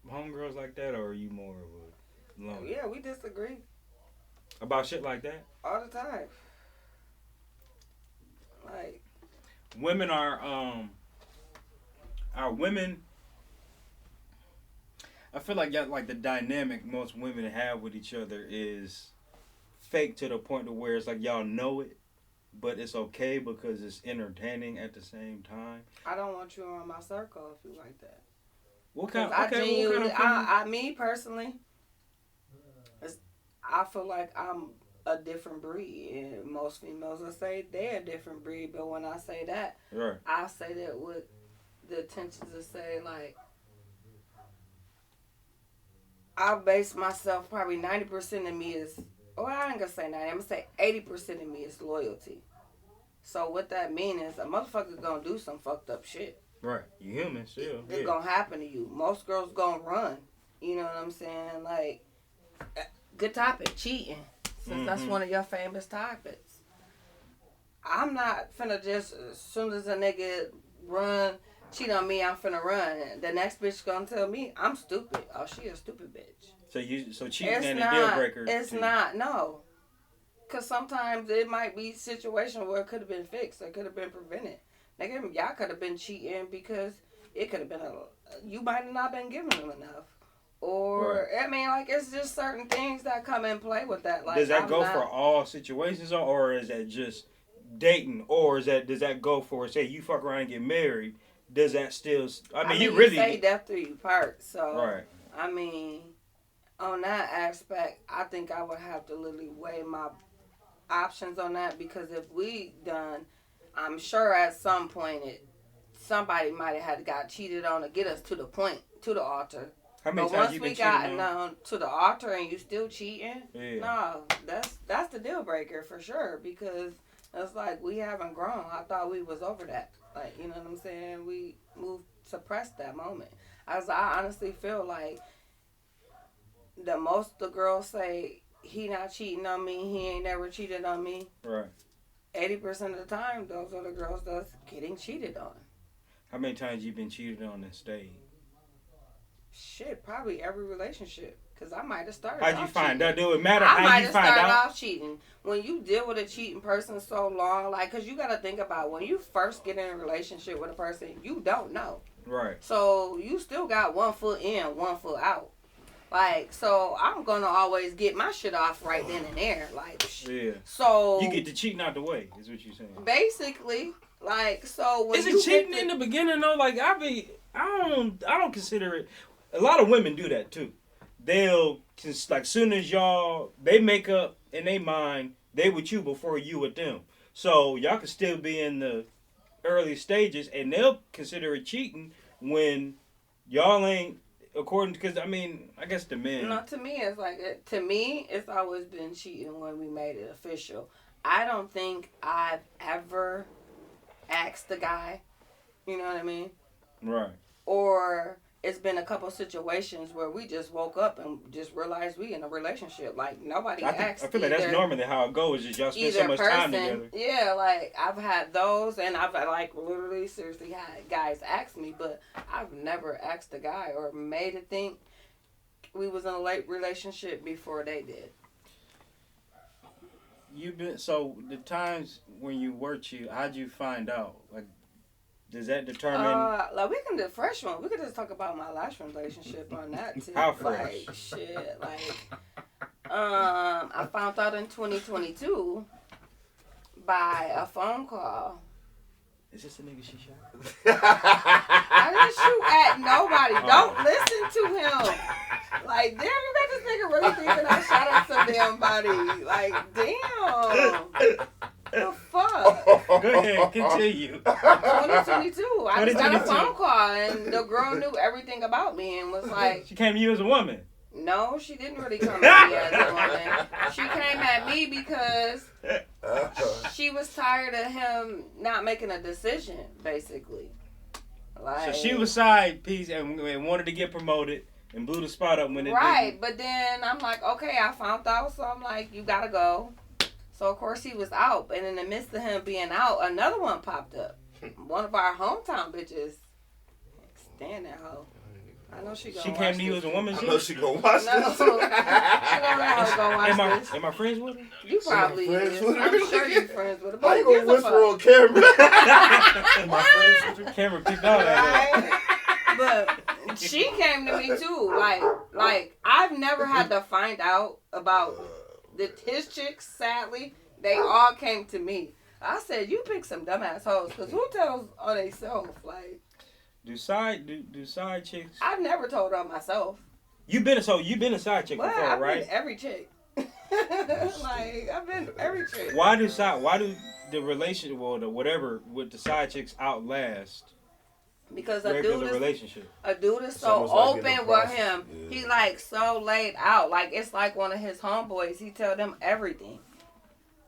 homegirls like that, or are you more of a loner? Yeah, we disagree. About shit like that? All the time. Like... Women are women... I feel like the dynamic most women have with each other is fake to the point to where it's like y'all know it, but it's okay because it's entertaining at the same time. I don't want you on my circle if you like that. What kind of me personally, I feel like I'm a different breed, and most females will say they're a different breed. But when I say that, right. I say that with the intention to say like. I base myself probably 90% of me is, I ain't gonna say 90, I'm gonna say 80% of me is loyalty. So what that means is a motherfucker gonna do some fucked up shit. Right, you human still. It's gonna happen to you. Most girls gonna run. You know what I'm saying? Like, good topic, cheating. Since that's one of your famous topics. I'm not finna just, as soon as a nigga run, cheat on me, I'm finna run. The next bitch gonna tell me I'm stupid. Oh, she a stupid bitch. So cheating ain't a deal breaker. It's not, no. Cause sometimes it might be a situation where it could have been fixed. It could have been prevented. Nigga, y'all could have been cheating because it could have been you might have not been giving them enough. Or, right. I mean, like, it's just certain things that come in play with that. Like, does that go for all situations, or is that just dating? Or does that go for, say, you fuck around and get married? Does that still... I mean you really... say death do you part, so... Right. I mean, on that aspect, I think I would have to literally weigh my options on that, because if we done, I'm sure at some point somebody might have had got cheated on to get us to the point, to the altar. How many but times once you we been got down to the altar and you still cheating, yeah. No, that's the deal breaker for sure, because it's like we haven't grown. I thought we was over that. Like, you know what I'm saying? We suppressed that moment. I honestly feel like the girls say he not cheating on me, he ain't never cheated on me. Right. 80% of the time, those are the girls that's getting cheated on. How many times you been cheated on and stayed? Shit, probably every relationship. Because I might have started How'd you off find cheating. out? Do it matter I how you find started out? off cheating. When you deal with a cheating person so long, like, because you got to think about when you first get in a relationship with a person, you don't know. Right. So you still got 1 foot in, 1 foot out. Like, so I'm going to always get my shit off right then and there. Like, yeah. So. You get the cheating out the way, is what you're saying. Basically. Like, so when is you it cheating in the beginning though? Like I don't consider it. A lot of women do that too. They'll like soon as they make up in their mind they with you before you with them. So y'all can still be in the early stages and they'll consider it cheating when y'all ain't according because I guess the men. No, to me it's like to me it's always been cheating when we made it official. I don't think I've ever asked the guy, you know what I mean? Right. Or it's been a couple situations where we just woke up and just realized we in a relationship. Like nobody asked. I feel like that's normally how it goes. Is y'all spend so much time together. Yeah, like I've had those, and I've like literally seriously had guys ask me, but I've never asked a guy or made it think we was in a late relationship before they did. You've been so the times when you were cheating, how'd you find out? Like, does that determine? Like we can do fresh one. We could just talk about my last relationship on that too. How fresh? Like shit. Like, I found out in 2022 by a phone call. Is this the nigga she shot? I didn't shoot at nobody. Don't listen to him. Like, damn, you got this nigga really thinking I shot at some damn body. Like, damn. The fuck? Go ahead, continue. 2022. I just got a phone call and the girl knew everything about me and was like... She came to you as a woman? No, she didn't really come at me as a woman. She came at me because she was tired of him not making a decision, basically. Like, so she was side piece and wanted to get promoted and blew the spot up when it right, but then I'm like, okay, I found out, so I'm like, you gotta go. So of course he was out, and in the midst of him being out, another one popped up. One of our hometown bitches. Stand that hoe. I know she gonna She came to you as a woman. I know she gonna watch this. She gonna watch this. Am I friends with her? You probably is. I'm sure you're friends with her. How you gonna whisper on camera? Am I friends with her? Camera picked out that. But she came to me too. Like I've never had to find out about his chicks. Sadly, they all came to me. I said, you pick some dumbass hoes, because who tells on themselves? Like, do side chicks? I've never told on myself. You've been a side chick before, I've right? Been every chick. Like, I've been every chick. Why do the relationship or the whatever with the side chicks outlast? Because a dude is so open with him. Yeah. He like so laid out. Like it's like one of his homeboys. He tell them everything.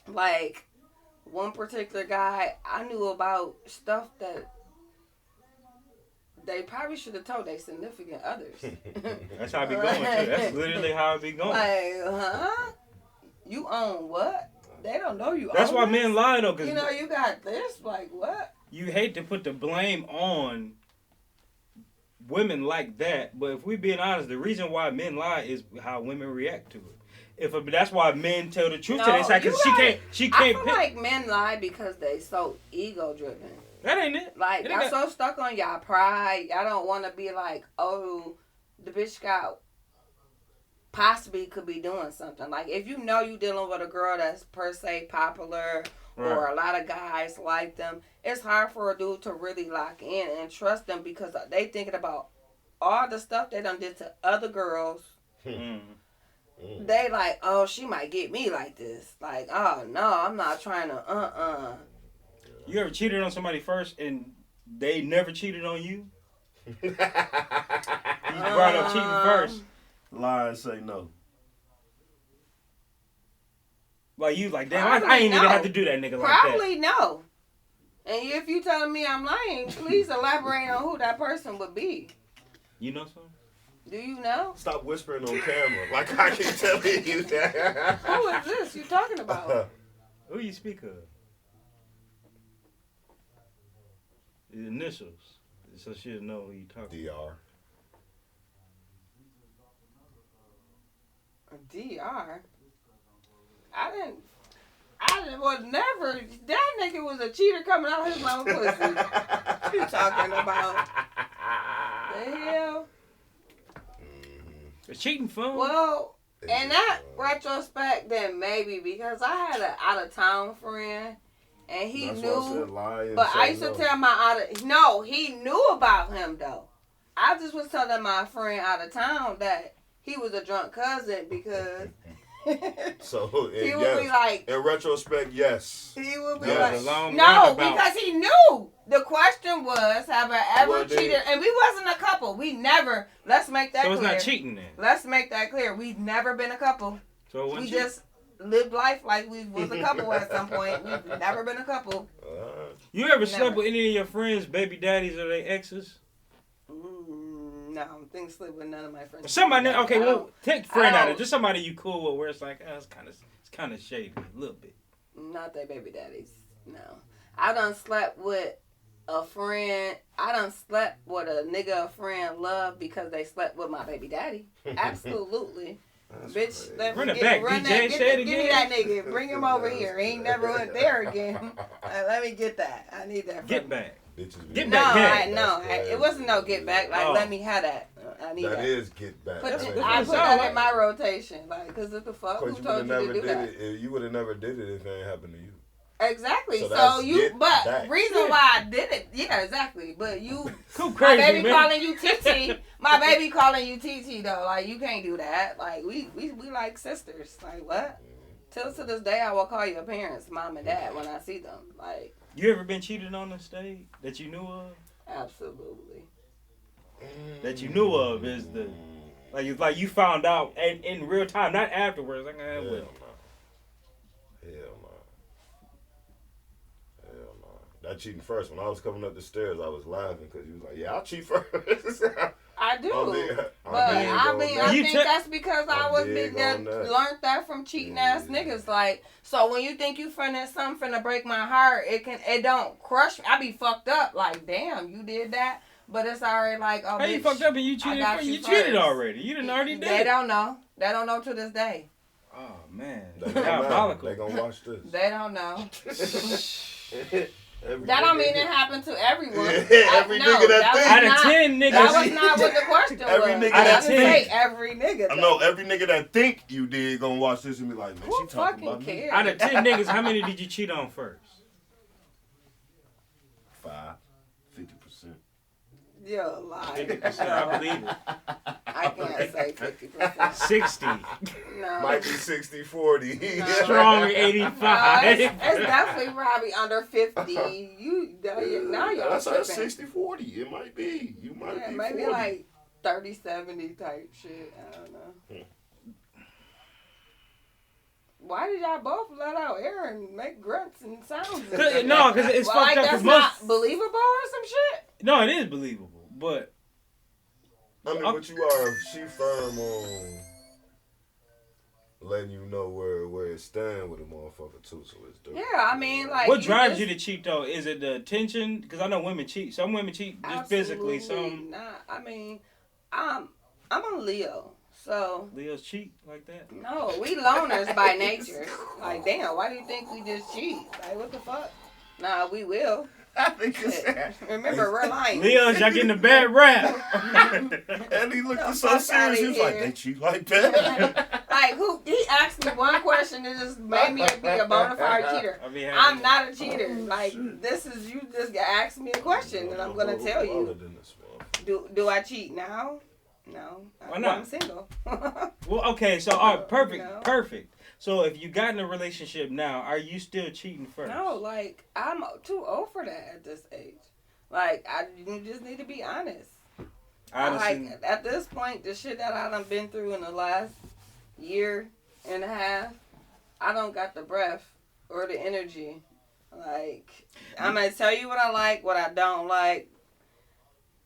Like one particular guy, I knew about stuff that they probably should have told their significant others. That's how I be going too. That's literally how I be going. Like, huh? You own what? They don't know you. That's own why this? Men lie though. Cause you know you got this. Like what? You hate to put the blame on women like that, but if we being honest, the reason why men lie is how women react to it. That's why men tell the truth to their side, because she can't. I feel like men lie because they so ego driven. That ain't it. Like y'all so stuck on y'all pride. Y'all don't want to be like, oh, the bitch got possibly could be doing something. Like if you know you dealing with a girl that's per se popular. Right. Or a lot of guys like them. It's hard for a dude to really lock in and trust them because they thinking about all the stuff they done did to other girls. They like, oh, she might get me like this. Like, oh no, I'm not trying to. You ever cheated on somebody first and they never cheated on you? You brought up cheating first. Lie and say no. Like you, like damn, I ain't even have to do that nigga like that. Probably no. And if you telling me I'm lying, please elaborate on who that person would be. You know something? Do you know? Stop whispering on camera. Like I keep telling you that. Who is this you talking about? Who you speak of? The initials, so she'll know who you talking. DR. DR. I was never. That nigga was a cheater coming out of his mama pussy. What you talking about? The hell? Is cheating fun? Well, in that retrospect, then maybe because I had an out of town friend and he That's knew. why I said lie and But say I used to no. tell my no, he knew about him though. I just was telling my friend out of town that he was a drunk cousin because So he would yes. be like, in retrospect, yes. he would be That like, was a long no, roundabout. because he knew. The question was, have I ever Well, then- cheated? And we wasn't a couple. We never. Let's make that So it's clear. not cheating then. Let's make that clear. We've never been a couple. So it We wasn't cheating. just lived life like we was a couple at some point. We've never been a couple. You ever slept Never. with any of your friends, baby daddies, or their exes? No, I don't think sleep with none of my friends. Somebody, okay, I well, don't- take friend I out of don't- it. Just somebody you cool with, where it's like, it's kind of shady a little bit. Not their baby daddies. No. I done slept with a friend. I done slept with a nigga a friend loved because they slept with my baby daddy. Absolutely. Bitch, let Run me it back, DJ. Say it give me again. that nigga. Bring him over here. He ain't never went there again. Let me get that. I need that. Get from- back. Bitches Get be- No, back, no. It wasn't no get back. Like, Oh. let me have that. I need That that. is get back. Put That's it- what I it put is. that in my rotation. Like, because what the fuck? Who Because you told would have you never to do did that? it. You would have never did it if it ain't happened to you. Exactly. So So, that's you, get but back. reason why I did it, yeah, exactly. But you, Cool, my crazy, baby man. calling you TT, my baby calling you TT though. Like you can't do that. Like we like sisters. Like what? Till to this day, I will call your parents, mom and dad, when I see them. Like You ever been cheated on the stage that you knew of? absolutely. That you knew of is the it's like you found out in real time, not afterwards. Like, Hell well, no. Hell no. Hell no. That cheating first. When I was coming up the stairs, I was laughing because you was like, "Yeah, I'll cheat first." I do. I'm big But on that. I You think took- that's because I I'm was big on that. learned that from cheating ass Yeah. niggas. Like, so when you think you something finna break my heart, it don't crush me. I be fucked up. Like, damn, you did that, but it's already like, oh, how you bitch, fucked up and you I cheated? got You you cheated first. already. You didn't already did They it. don't know. They don't know to this day. Oh man, They gonna diabolical. They gonna watch this. They don't know. Every That don't nigga- mean it happened to everyone. Yeah, every nigga that was think- Out of not- 10 niggas, That was not what the question Every was. nigga I that didn't say think- every nigga. I though. know every nigga that think you did gonna watch this and be like, man, Who she talking fucking about me. cares? out of 10 niggas, how many did you cheat on first? 5, 50%. You're a liar. 50%. I believe it. I can't say 50%. 60. No. Might be 60-40. No. Strong No, 85. it's definitely probably under 50. Now y'all That's tripping. 60-40. It might be. You might Yeah, be maybe 40. like 30-70 type shit. I don't know. Why did y'all both let out air and make grunts and sounds? No, because it's Well, fucked like up. that's 'cause most, not believable or some shit? no, it is believable, but I mean, but you are, she firm on letting you know where it stand with a motherfucker too, so it's different. Yeah, I mean, like. what drives you to cheat though? Is it the attention? Because I know women cheat. Some women cheat just Absolutely physically. Some not. I mean, I'm a Leo, so Leos cheat like that. no, we loners by nature. Like, damn, why do you think we just cheat? Like, what the fuck? Nah, we will. I think it's Remember, we're lying. Leos, y'all getting a bad rap. And he looked The so fuck serious. He was outta like, here. they cheat like that? Like, he asked me one question and just made me be a bona fide cheater. I mean, I'm not a cheater. Like, this is, you just asked me a question and I'm gonna tell you. Do I cheat now? No. Why not? I'm single. Well, okay, so all right, perfect, No. perfect. So if you got in a relationship now, are you still cheating first? No, like, I'm too old for that at this age. Like, you just need to be honest. Honestly, Like, at this point, the shit that I done been through in the last year and a half, I don't got the breath or the energy. Like, I'm going to tell you what I like, what I don't like.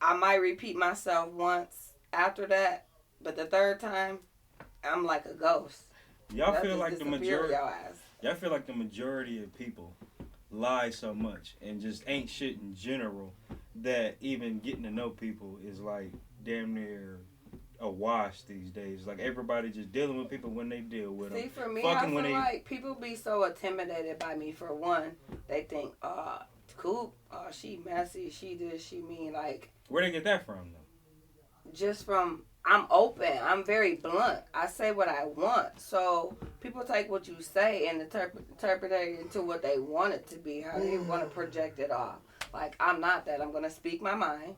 I might repeat myself once after that, but the third time, I'm like a ghost. y'all That feel just like the disappear majority. your ass. Y'all feel like the majority of people lie so much and just ain't shit in general, that even getting to know people is like damn near a wash these days. Like everybody just dealing with people when they deal with them. See, for me, Fucking I when feel they like people be so intimidated by me. For one, they think, Coop, she messy, she this, she mean. Like, where they get that from though? just from, I'm open. I'm very blunt. I say what I want. So people take what you say and interpret it into what they want it to be, how they want to project it off. Like, I'm not that. I'm going to speak my mind.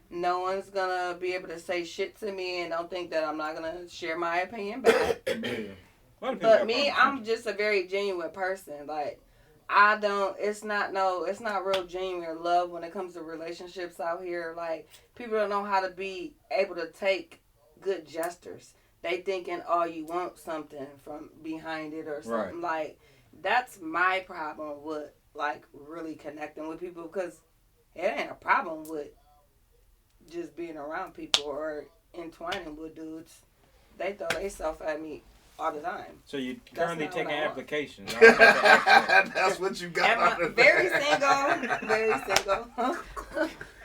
No one's going to be able to say shit to me and don't think that I'm not going to share my opinion back. But me, I'm just a very genuine person. Like, it's not real genuine love when it comes to relationships out here. Like, people don't know how to be able to take good gestures. They thinking, oh, you want something from behind it or something. Right. Like, that's my problem with, like, really connecting with people, because it ain't a problem with just being around people or entwining with dudes. They throw themselves at me all the time. So you currently taking applications. That's what you got. Very single. Very single.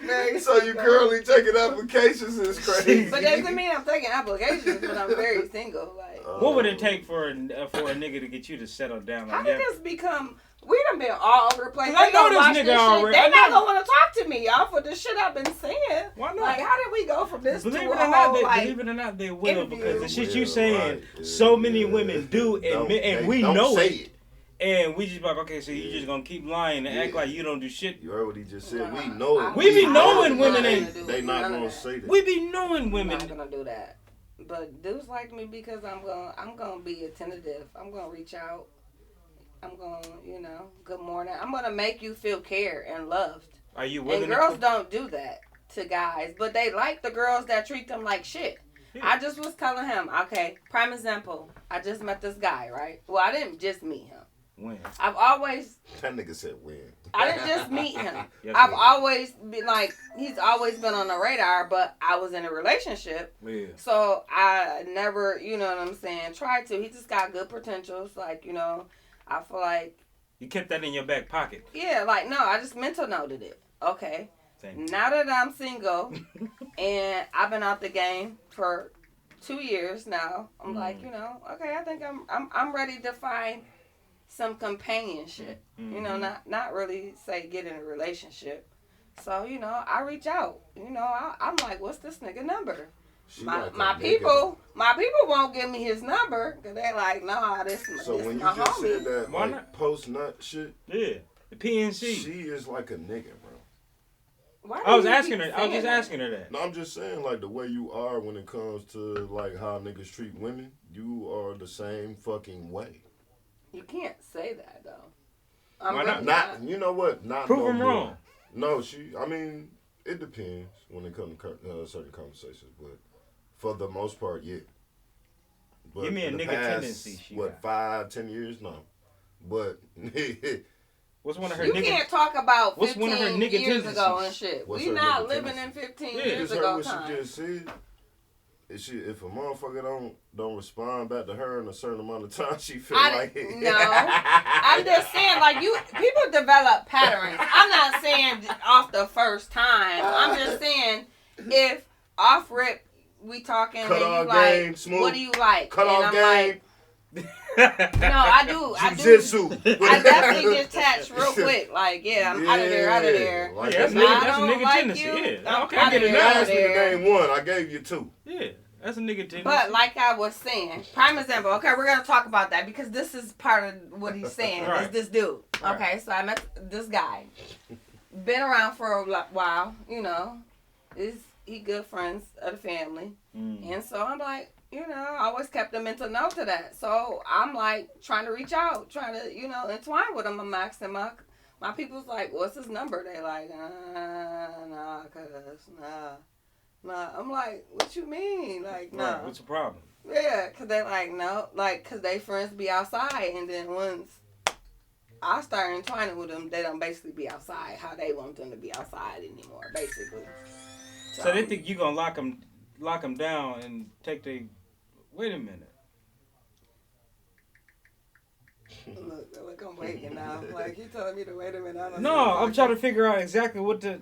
Very so single. you currently taking applications is crazy. But that doesn't mean I'm taking applications, but I'm very single. Like, what would it take for a nigga to get you to settle down? Like, how did this become? We done been all over the place. I know this nigga already. They not gonna want to talk to me, y'all, for the shit I've been saying. Why not? Like, how did we go from this believe to it a or not, whole, like, believe it or not, they will, interview. because the shit you saying, so many women do, and we know it. And we just like, okay, so you just gonna keep lying and act like you don't do shit. You heard what he just said. We know it. We be knowing women ain't. They not gonna say that. We be knowing women. I'm not gonna do that. But dudes like me because I'm gonna be attentive. I'm gonna reach out. I'm gonna, good morning. I'm gonna make you feel cared and loved. Are you willing? And girls don't do that to guys, but they like the girls that treat them like shit. Yeah. I just was telling him, okay, prime example. I just met this guy, right? Well, I didn't just meet him. When? I've always. That nigga said when. I didn't just meet him. I've always been like, he's always been on the radar, but I was in a relationship. Yeah. So I never, you know what I'm saying, tried to. He just got good potentials. Like, I feel like. You kept that in your back pocket. Yeah, like, no, I just mental noted it. Okay. Now that I'm single and I've been out the game for 2 years now, I'm like, okay, I think I'm ready to find some companionship. Mm-hmm. Not really say get in a relationship. So, I reach out. I'm like, what's this nigga number? My people won't give me his number because they like, nah, this so this when my you just homie. said that, like, post nut shit, yeah, the PNC, she is like a nigga, bro. I was just asking her that. No, I'm just saying, like, the way you are when it comes to, like, how niggas treat women, you are the same fucking way. You can't say that, though. Why not? Not, you know what? Not prove no him more. wrong. No, it depends when it comes to certain conversations, but for the most part, yeah. But give me a in the nigga past, tendency. 5-10 years? No. But what's one of her you nigga? You can't talk about 15 one of her nigga years tendencies? ago and shit. We not living tendency? in 15 You years just heard ago what time. she just said. If a motherfucker don't respond back to her in a certain amount of time, she feel like it. No, I'm just saying, like, people develop patterns. I'm not saying off the first time. I'm just saying if off rip we talking cut and you game, like, smooth. what do you like? Cut and off I'm game. Like, no, I do. Jiu-jitsu. I definitely detach real quick. Like, yeah, I'm out of there. Like, that's a nigga tendency. Yeah, okay, I get it. Now ask me to name one. I gave you 2. Yeah. That's a nigga tendency. But like I was saying, prime example, okay, we're going to talk about that because this is part of what he's saying, right. is this dude. Right. Okay, so I met this guy. Been around for a while, he good friends of the family. And so I'm like, I always kept a mental note to that. So I'm like trying to reach out, trying to, entwine with him. I'm asking my people's like, what's his number? They like, nah, Nah, I'm like, what you mean? Like, nah. Right, what's the problem? Yeah, because they like, no. Like, because they friends be outside. And then once I start entwining with them, they don't basically be outside how they want them to be outside anymore, basically. So they think you going to lock them down and take the... Wait a minute. Look, I'm waiting now. Like, he telling me to wait a minute. I don't No, know. I'm trying to figure out exactly what to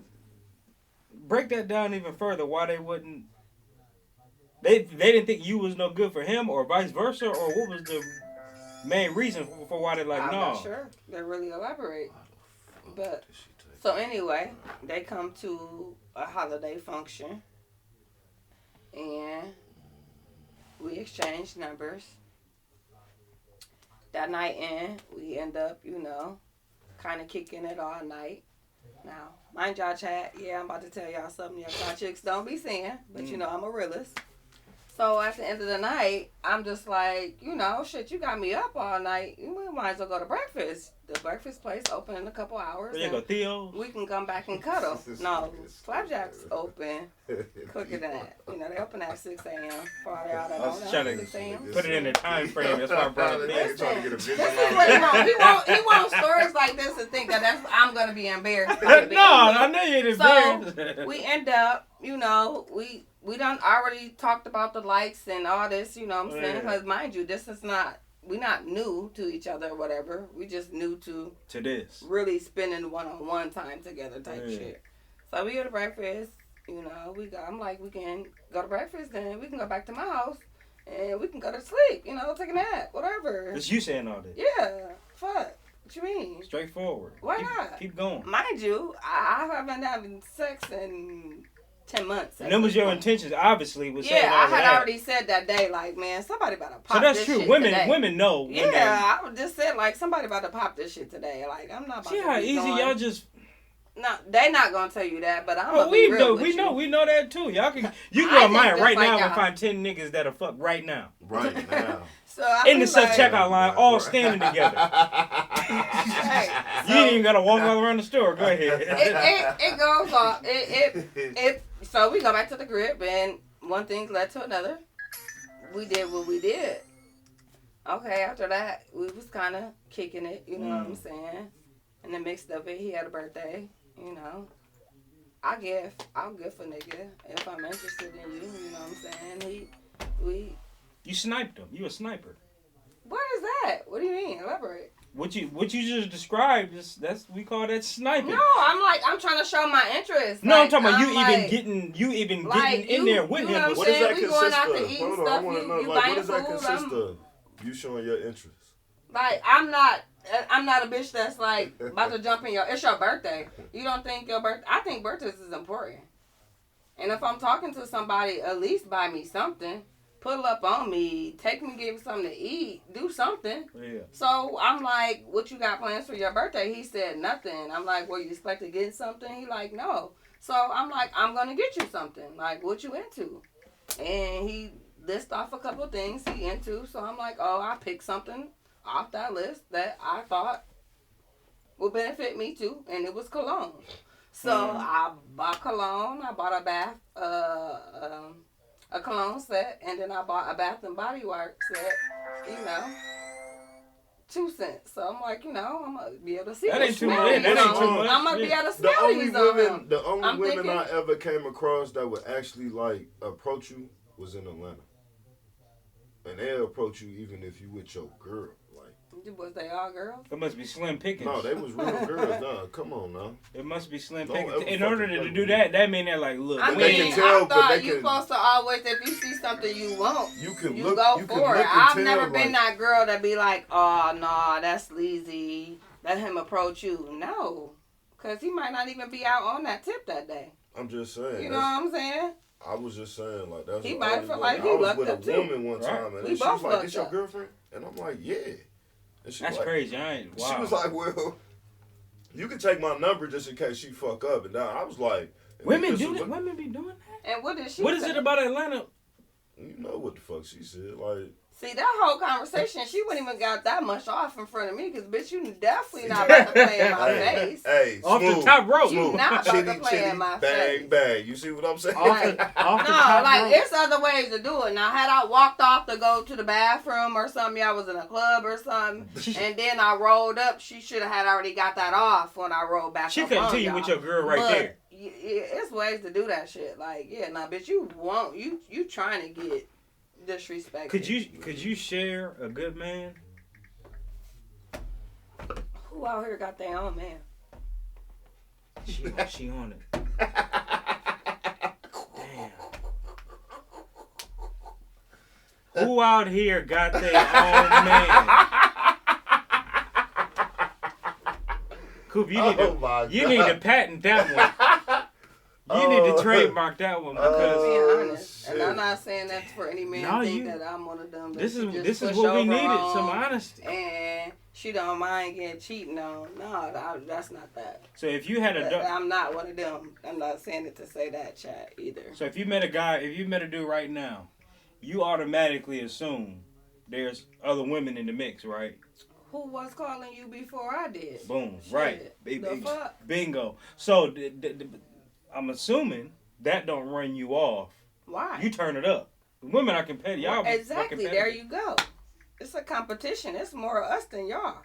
break that down even further. Why they wouldn't? They didn't think you was no good for him, or vice versa, or what was the main reason for why they like I'm no? not sure. They really elaborate. But so anyway, they come to a holiday function, and we exchange numbers. That night we end up, kind of kicking it all night. Now, mind y'all chat, yeah, I'm about to tell y'all something y'all chicks don't be saying, but I'm a realist. So at the end of the night, I'm just like, shit, you got me up all night. We might as well go to breakfast. The breakfast place open in a couple hours. There you go, Theo. We can come back and cuddle. No, Flapjack's open quicker than that. They open at 6 a.m. For all y'all that I was don't know, trying 6 a.m. to put it in the time frame. That's why I brought it in. Trying to get a This is what he wants stories like this to think that I'm going to be embarrassed. No, I know you didn't. So we end up, we done already talked about the likes and all this, you know what I'm saying? Because mind you, we not new to each other or whatever. We just new to this. Really spending one-on-one time together type shit. So we go to breakfast, I'm like, we can go to breakfast, then we can go back to my house and we can go to sleep, take a nap, whatever. That's you saying all this. Yeah, fuck. What you mean? Straightforward. Why not? Keep going. Mind you, I haven't been having sex in 10 months. And them was your intentions, obviously. Was I had already said that day, like, man, somebody about to pop this shit. So that's true. Today. Women know. Yeah, I just said, like, somebody about to pop this shit today. Like, I'm not about See to how be easy going. y'all just... No, they not gonna tell you that, but I'm gonna be real with you. We know that too. Y'all can go on mine right now and find 10 niggas that'll fuck right now. Right now. So in the self-checkout line, all standing together. You ain't even gotta walk all around the store. Go ahead. It goes on. So we go back to the crib, and one thing led to another. We did what we did. Okay, after that, we was kind of kicking it. You know what I'm saying? In the midst of it, he had a birthday. I'll gift a nigga if I'm interested in you. You know what I'm saying? You sniped him. You a sniper. What is that? What do you mean? Elaborate. What you just described we call that sniping. No, I'm trying to show my interest. No, I'm talking about you even getting in there with him. What does that we going out consist to of? eat Hold on, stuff. I want to know. You Like, buying what does that food, consist of? You showing your interest. Like, I'm not a bitch that's like about to jump in it's your birthday. You don't think your birthday? I think birthdays is important. And if I'm talking to somebody, at least buy me something. Pull up on me, take me, give me something to eat, do something. Yeah. So I'm like, what you got plans for your birthday? He said nothing. I'm like, well, you expect to get something? He like, no. So I'm like, I'm gonna get you something. Like, what you into? And he list off a couple of things he into. So I'm like, oh, I picked something off that list that I thought would benefit me too, and it was cologne. So I bought cologne. I bought a bath, a cologne set, and then I bought a Bath and Body Works set. 2 cents. So I'm like, I'm gonna be able to see. That ain't too much. I'm gonna be able to smell these on him. The only women I ever came across that would actually like approach you was in Atlanta, and they'll approach you even if you with your girl. Was they all girls? It must be slim pickings. No, they was real girls. No, come on now. It must be slim pickings. In order to do that mean they're like, look. I thought you supposed to always, if you see something you want, you go for it. I've never been that girl that be like, oh, no, that's sleazy. Let him approach you. No, because he might not even be out on that tip that day. I'm just saying. You know what I'm saying? I was just saying, like, that's he what might feel like he lucked up too. I was with a woman one time, and she was like, this your girlfriend? And I'm like, yeah. That's crazy. Wow. She was like, well, you can take my number just in case she fuck up. And now I was like, women do that? Women be doing that? And what did she What say? is it about Atlanta? You know what the fuck she said. Like, see, that whole conversation, she wouldn't even got that much off in front of me, because, bitch, you definitely not about to play in my face. Hey, off the top rope. You not about to play in my face. Bang, bang. You see what I'm saying? It's other ways to do it. Now, had I walked off to go to the bathroom or something, I was in a club or something, and then I rolled up, she should have had already got that off when I rolled back up. She couldn't tell you with your girl right there. It's ways to do that shit. Like, bitch, you trying to get disrespected. Could you share a good man? Who out here got their own man? She on it. Damn. Who out here got their own man? Coop, you need to patent that one. You need to trademark that one because. Being honest, and I'm not saying that's for any man that I'm one of them. This is what we needed, some honesty. And she don't mind getting cheating on. No, that's not that. So if you had I'm not one of them. I'm not saying it to say that, chat, either. So if you met a dude right now, you automatically assume there's other women in the mix, right? Who was calling you before I did? Boom, Shit. right. The fuck? Bingo. So I'm assuming that don't run you off. Why? You turn it up. Women are competitive. Y'all exactly. There you go. It's a competition. It's more of us than y'all.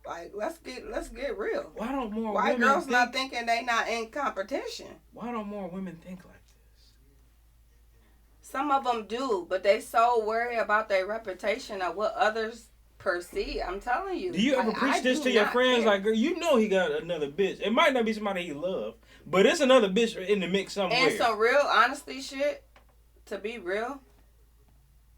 Like, let's get real. Why don't more White women girls not thinking they not in competition? Why don't more women think like this? Some of them do, but they so worried about their reputation of what others perceive. I'm telling you. Do you ever preach this to your friends? Care. Like, girl, you know he got another bitch. It might not be somebody he love, but it's another bitch in the mix somewhere. And some real honesty shit, to be real,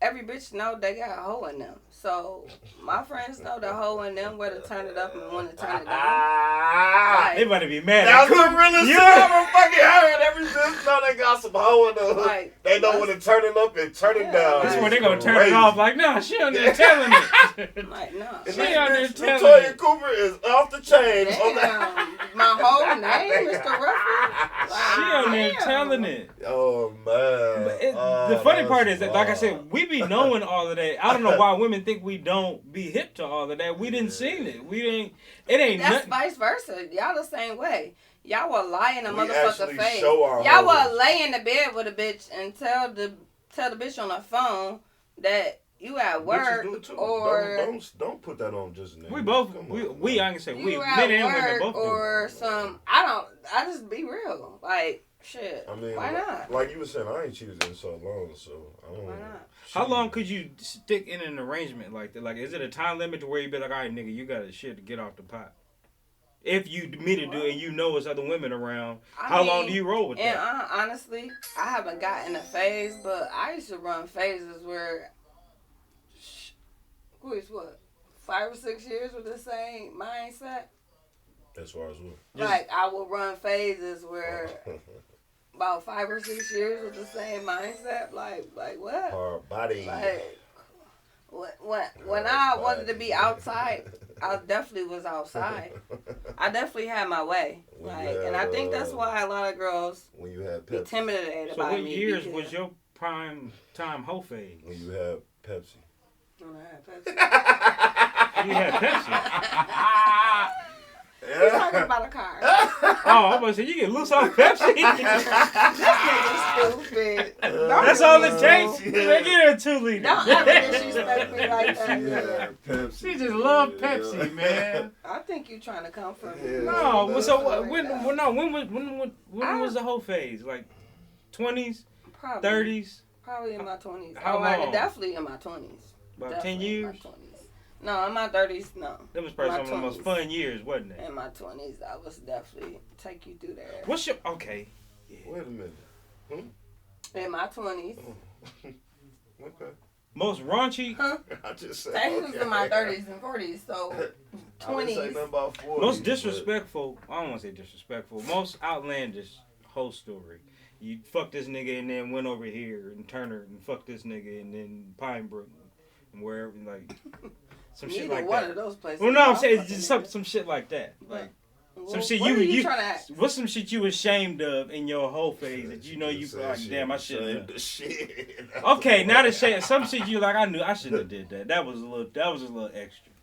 every bitch know they got a hoe in them. So my friends know the hoe in them, where to turn it up and when to turn it down. Like, they might be mad. That's the realest shit I ever fucking heard. Every bitch know they got some hoe in them. Like, they know when to turn it up and turn it down. That's when they gonna turn it off. Like, nah, she on there telling it. Like, no. She on there telling it. Latoya Cooper is off the chain. Damn. My whole name, Mr. Ruffin. Like, she on there telling it. Oh, man. The funny part is that, like I said, we be knowing all of that. I don't know why women think we don't be hip to all of that. We didn't seen it. It ain't That's nothing. vice versa. Y'all the same way. Y'all will lie in a motherfucker face. Y'all will lay in the bed with a bitch and tell the bitch on the phone that you at work or don't put that on just now. We both I can say we men and women both or do. I just be real. Like, shit. I mean, why not? Like you were saying, I ain't cheated in so long, so I don't. Why not? How long could you stick in an arrangement like that? Like, is it a time limit to where you be like, all right, nigga, you got shit to get off the pot? If you meet a dude and you know it's other women around, how long do you roll with that? And honestly, I haven't gotten a phase, but I used to run phases where, what, 5 or 6 years with the same mindset? As far as what? Like, I will run phases where about 5 or 6 years with the same mindset. Like what? Hard body. Like, when I wanted to be outside, I definitely was outside. I definitely had my way. And I think that's why a lot of girls when you had be intimidated by me. So what years was your prime time hoe phase? When you had Pepsi. When I had Pepsi. You had Pepsi? We're talking about a car. Oh, I'm about to say, you get loose off Pepsi. That nigga's stupid. That's all it takes. They get her 2 liters. Don't ever disrespect me like that. Pepsi. She just love Pepsi, man. I think you trying to come from me. No, so when was the whole phase? Like 20s, Probably. 30s? Probably in my 20s. How long? Definitely in my 20s. About Definitely 10 years? In my 20s. No, in my 30s, no. That was probably some of the most fun years, wasn't it? In my 20s, I was definitely take you through there. What's your okay? Yeah. Wait a minute. In my 20s. Okay. Most raunchy? Huh? I just said. That was in my 30s and 40s, so 20s. About 40s, most disrespectful. I don't want to say disrespectful. Most outlandish whole story. You fucked this nigga and then went over here and Turner and fucked this nigga and then Pinebrook and wherever, like some shit like one that. Of those places. Well, no, I'm saying just some shit like that. Like some shit you what's some shit you ashamed of in your whole phase that you know you like, damn, I shouldn't have. Okay, now the shit, some shit you like, I knew I shouldn't have did that. That was a little extra.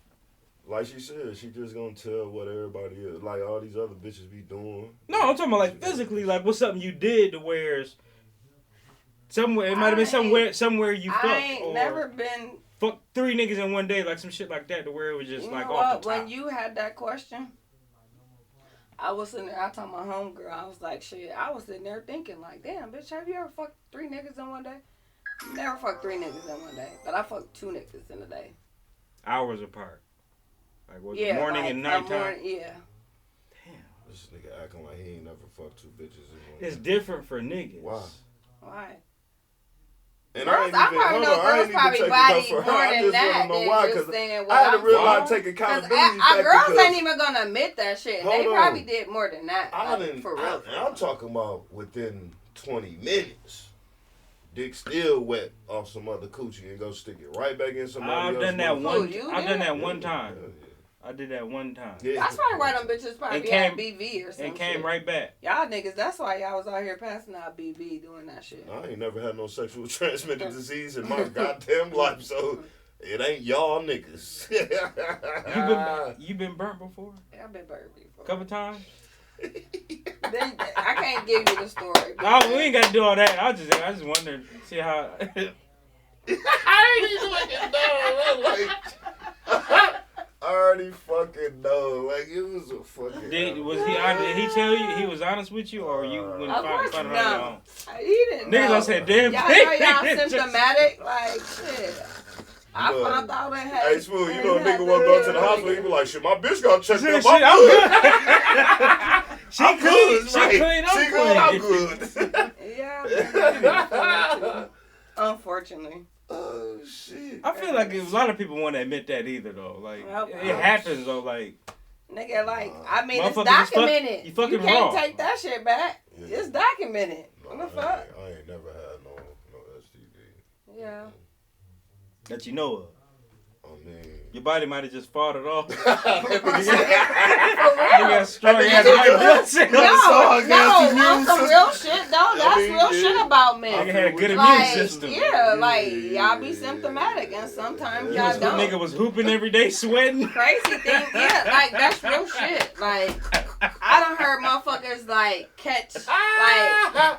Like she said, she just gonna tell what everybody is. Like all these other bitches be doing. No, I'm talking about like physically, like what's something you did to where somewhere it might have been somewhere you fucked. I ain't never been fuck 3 niggas in one day, like some shit like that, to where it was just like off the top. When you had that question, I was sitting there, I told my homegirl, I was like, shit, I was sitting there thinking like, damn, bitch, have you ever fucked 3 niggas in one day? Never fucked 3 niggas in one day, but I fucked 2 niggas in a day. Hours apart. Like was it morning and nighttime? Yeah. Damn. This nigga acting like he ain't never fucked 2 bitches. It's different for niggas. Why? And girls, I probably know girls probably body more than that. Than just saying what I had to realize take accountability. Our girls ain't even gonna admit that shit. They probably did more than that. For real. I'm talking about within 20 minutes. Dick still wet off some other coochie and go stick it right back in somebody else's. I've done that one time. I did that one time. Yeah. That's probably why them bitches probably had BV or something. And came right back. Y'all niggas, that's why y'all was out here passing out BV doing that shit. I ain't never had no sexual transmitted disease in my goddamn life, so it ain't y'all niggas. You been burnt before? Yeah, I've been burnt before. Couple times? Then, I can't give you the story. No, we ain't got to do all that. I just wondered, see how... I ain't even like... I already fucking know. Like, it was a fucking... Did he tell you he was honest with you, or you wouldn't find it on your own? He didn't know. Niggas don't say damn y'all thing. know y'all symptomatic? Like, shit. I found out it had... Hey, Smooth, you know a nigga want to go to the hospital, he be like, shit, my bitch got checked up. I'm good. She clean, I'm good. Yeah. Unfortunately. Oh, shit. I feel like a lot of people want to admit that either, though. Like, it happens, though, like... Nigga, like, I mean, it's documented. You fucking can't raw. take that shit back. Yeah. It's documented. What the fuck? I ain't never had no STD. Yeah. That you know of. I mean... Your body might have just fought it off. You got strong ass white blood cells. No, on some real shit, though. That's real shit about men. Nigga had a good immune system. Yeah, like, y'all be symptomatic, and sometimes y'all don't. Nigga was hooping every day, sweating. Crazy thing, yeah, like, that's real shit. Like, I done heard motherfuckers, like, catch, like... I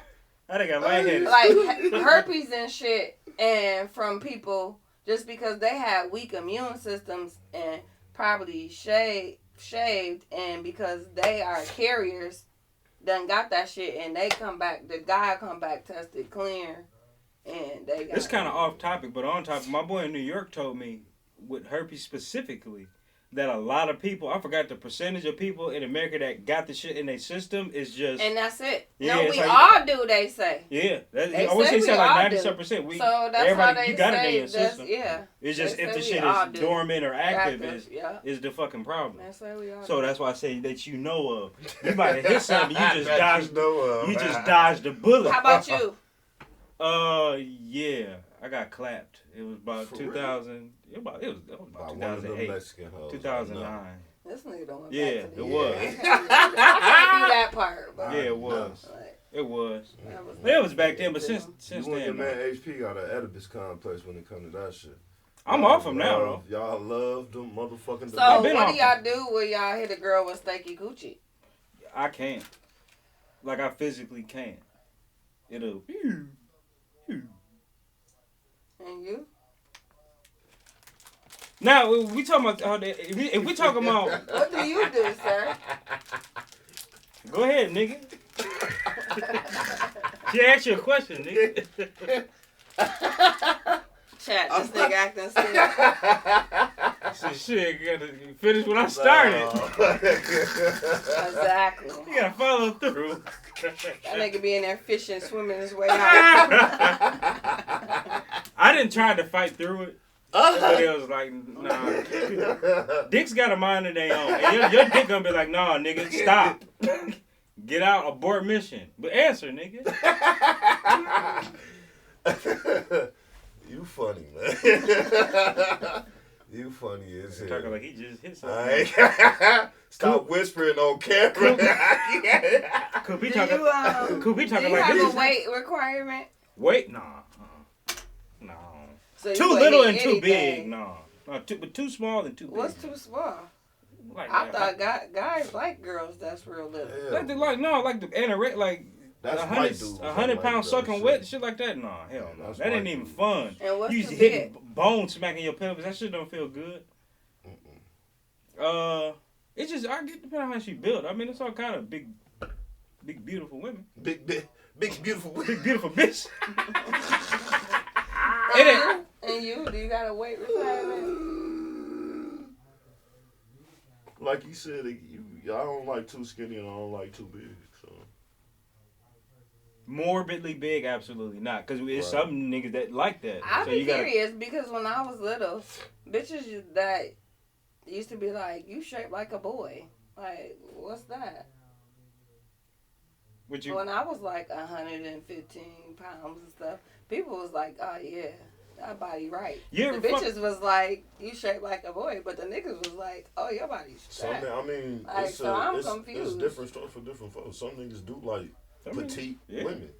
got lightheaded. Like, herpes and shit, and from people... Just because they had weak immune systems and probably shaved, and because they are carriers, done got that shit, and they come back, the guy come back tested clear, and they got... It's kind of off topic, but on topic, my boy in New York told me, with herpes specifically, that a lot of people, I forgot the percentage of people in America that got the shit in their system is just... And that's it. Yeah, no, we like, all do, they say. Yeah. They always say like 97%. So that's how they you got say, it in your system. Yeah. It's just if the shit is dormant or active is the fucking problem. That's why we all so that's why I say that you know of. You might have hit something, you just dodged the bullet. How about you? Yeah. I got clapped. It was about 2000. It was about 2008. 2009. This nigga don't want it was. I can't do that part. But yeah, it was. It was. It was back then, but since then. Your man HP got an Oedipus complex when it comes to that shit. I'm off him now, though. Y'all love them motherfucking... So what do y'all do when y'all hit a girl with stanky coochie? I can't. Like, I physically can't. It'll... And you? Now, we talking about... If we talking about... What do you do, sir? Go ahead, nigga. She asked you a question, nigga. Chat, this nigga acting scared. Shit, you gotta finish what I started. Exactly. You gotta follow through. That nigga be in there fishing, swimming his way out. I didn't try to fight through it. But it was like, nah. Dicks got a mind of their own. And your dick gonna be like, nah, nigga, stop. Get out, abort mission. But answer, nigga. You funny, man. You funny as hell. Talking like he just hit something. Right. Stop whispering on camera. Could be talking like do you have a weight requirement? Weight? Nah. No. So too little and too big? No. But too small and too big. What's too small? Like I thought guys like girls that's real little. Like the anorexic, like that's 100-pound sucking wet, shit like that. Nah, hell no. That ain't even fun. And what's you hitting bone smacking your pelvis. That shit don't feel good. It's just depending on how she built. I mean, it's all kind of big beautiful women. Big beautiful women. Big beautiful bitch. And you? Do you got a weight requirement? like you said, I don't like too skinny and I don't like too big. So Morbidly big, absolutely not. Because it's some niggas that like that. I'd so be you gotta... curious because when I was little, bitches that used to be like, you shaped like a boy. Like, what's that? When I was like 115 pounds and stuff, people was like, oh yeah, that body right. The bitches was like, you shaped like a boy, but the niggas was like, oh, your body's fat. I mean, like, I'm confused. It's different stuff for different folks. Some niggas do like petite women.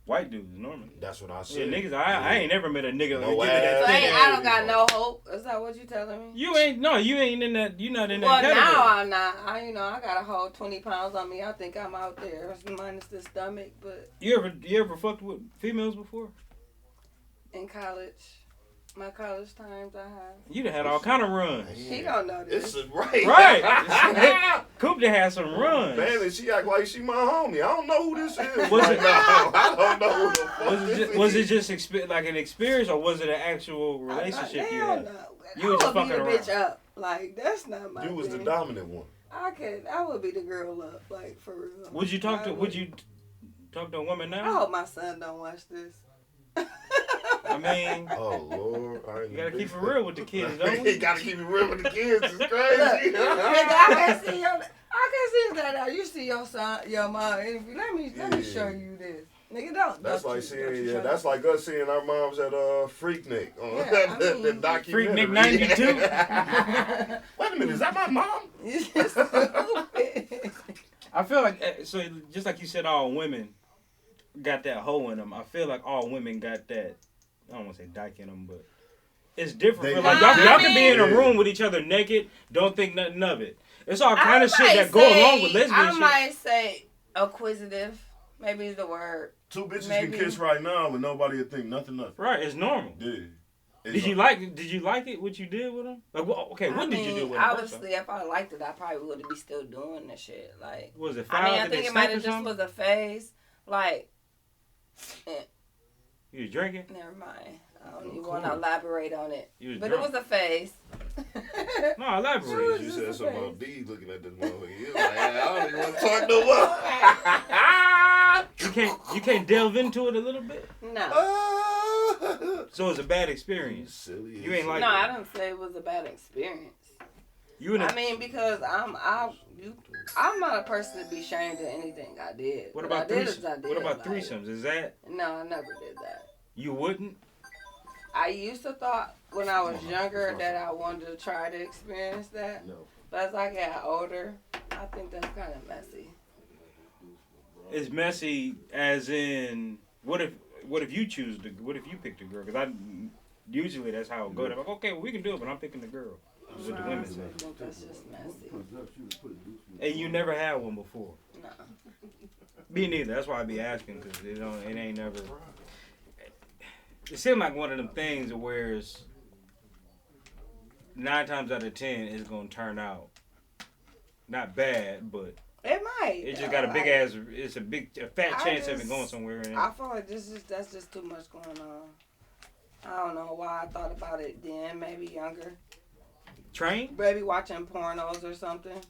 White dudes normally. That's what I said. Yeah, niggas. I ain't never met a nigga no give me that. I don't got no hope. Is that what you telling me? You ain't in that. You not in that. Well, category. now I'm not. I got a whole 20 pounds on me. I think I'm out there minus the stomach. But you ever fucked with females before? In college. My college times I have. You done had all kind of runs. He don't know this. Right. Coop done had some runs. Man, and she act like she my homie. I don't know who this is. I don't know who the fuck was it just like an experience or was it an actual relationship you had? You was just fucking around. Bitch up. Like, that's not my You was thing. the dominant one. I would be the girl up, like, for real. Would you talk to a woman now? I hope my son don't watch this. I mean, oh Lord, you gotta keep it real with the kids, don't you? Gotta keep it real with the kids. It's crazy. Look, I can see that. You see your son, your mom. Let me show you this. Nigga, don't. That's don't like you, seeing, that's like us seeing our moms at Freaknik on the documentary. Freaknik '92. Wait a minute, is that my mom? I feel like so just like you said, all women got that hole in them. I feel like all women got that. I don't want to say dyke in them, but it's different. Like y'all can be in a room with each other naked, don't think nothing of it. It's all kind of shit that go along with lesbian shit. I might say acquisitive. Maybe is the word. Two bitches can kiss right now and nobody would think nothing of it. Right, it's normal. Yeah. Did you like it? What you did with them? Like, okay, what did you do with them? Obviously, if I liked it, I probably would be still doing the shit. Like, was it? I think it might have just was a phase. Like, you was drinking? Never mind. I don't even want to elaborate on it. But drunk. It was a phase. No, elaborate. You said something about D looking at this motherfucker. You like, I don't even want to talk no more. You can't delve into it a little bit? No. So it's a bad experience. Silly. You ain't like No, it. I didn't say it was a bad experience. Because I'm not a person to be ashamed of anything I did. What about threesomes? Is that? No, I never did that. You wouldn't? I used to thought when I was younger that I wanted to try to experience that. No. But as I got older, I think that's kind of messy. It's messy as in, what if you pick the girl? Because usually that's how it goes. I'm like, okay, well, we can do it, but I'm picking the girl. That's what the women say. That's just messy. And you never had one before? No. Me neither. That's why I be asking, because it ain't never. It seemed like one of them things where it's 9 times out of 10 it's gonna turn out not bad, but it might. It just got a big ass. It's a fat chance of it going somewhere. I feel like that's just too much going on. I don't know why I thought about it then. Maybe younger. Train? Maybe watching pornos or something.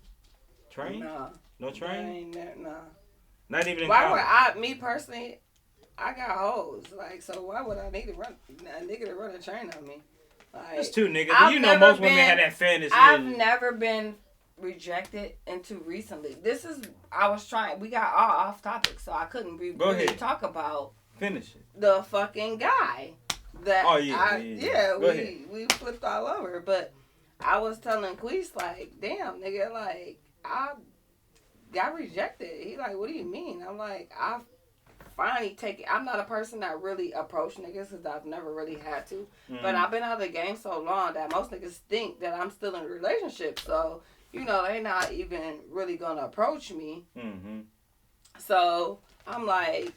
Train? No. No train? No. Not even in college? Me personally, I got hoes. Like, so why would I need a nigga to run a train on me? Like, that's two niggas. But you know most women have that fantasy. I've never been rejected until recently. We got all off topic, so I couldn't really talk about finish it. The fucking guy that we flipped all over. But I was telling Queese, like, damn nigga, like, I got rejected. He like, what do you mean? I'm like, I finally take it. I'm not a person that really approach niggas because I've never really had to. Mm-hmm. But I've been out of the game so long that most niggas think that I'm still in a relationship. So, they not even really gonna approach me. Mm-hmm. So I'm like,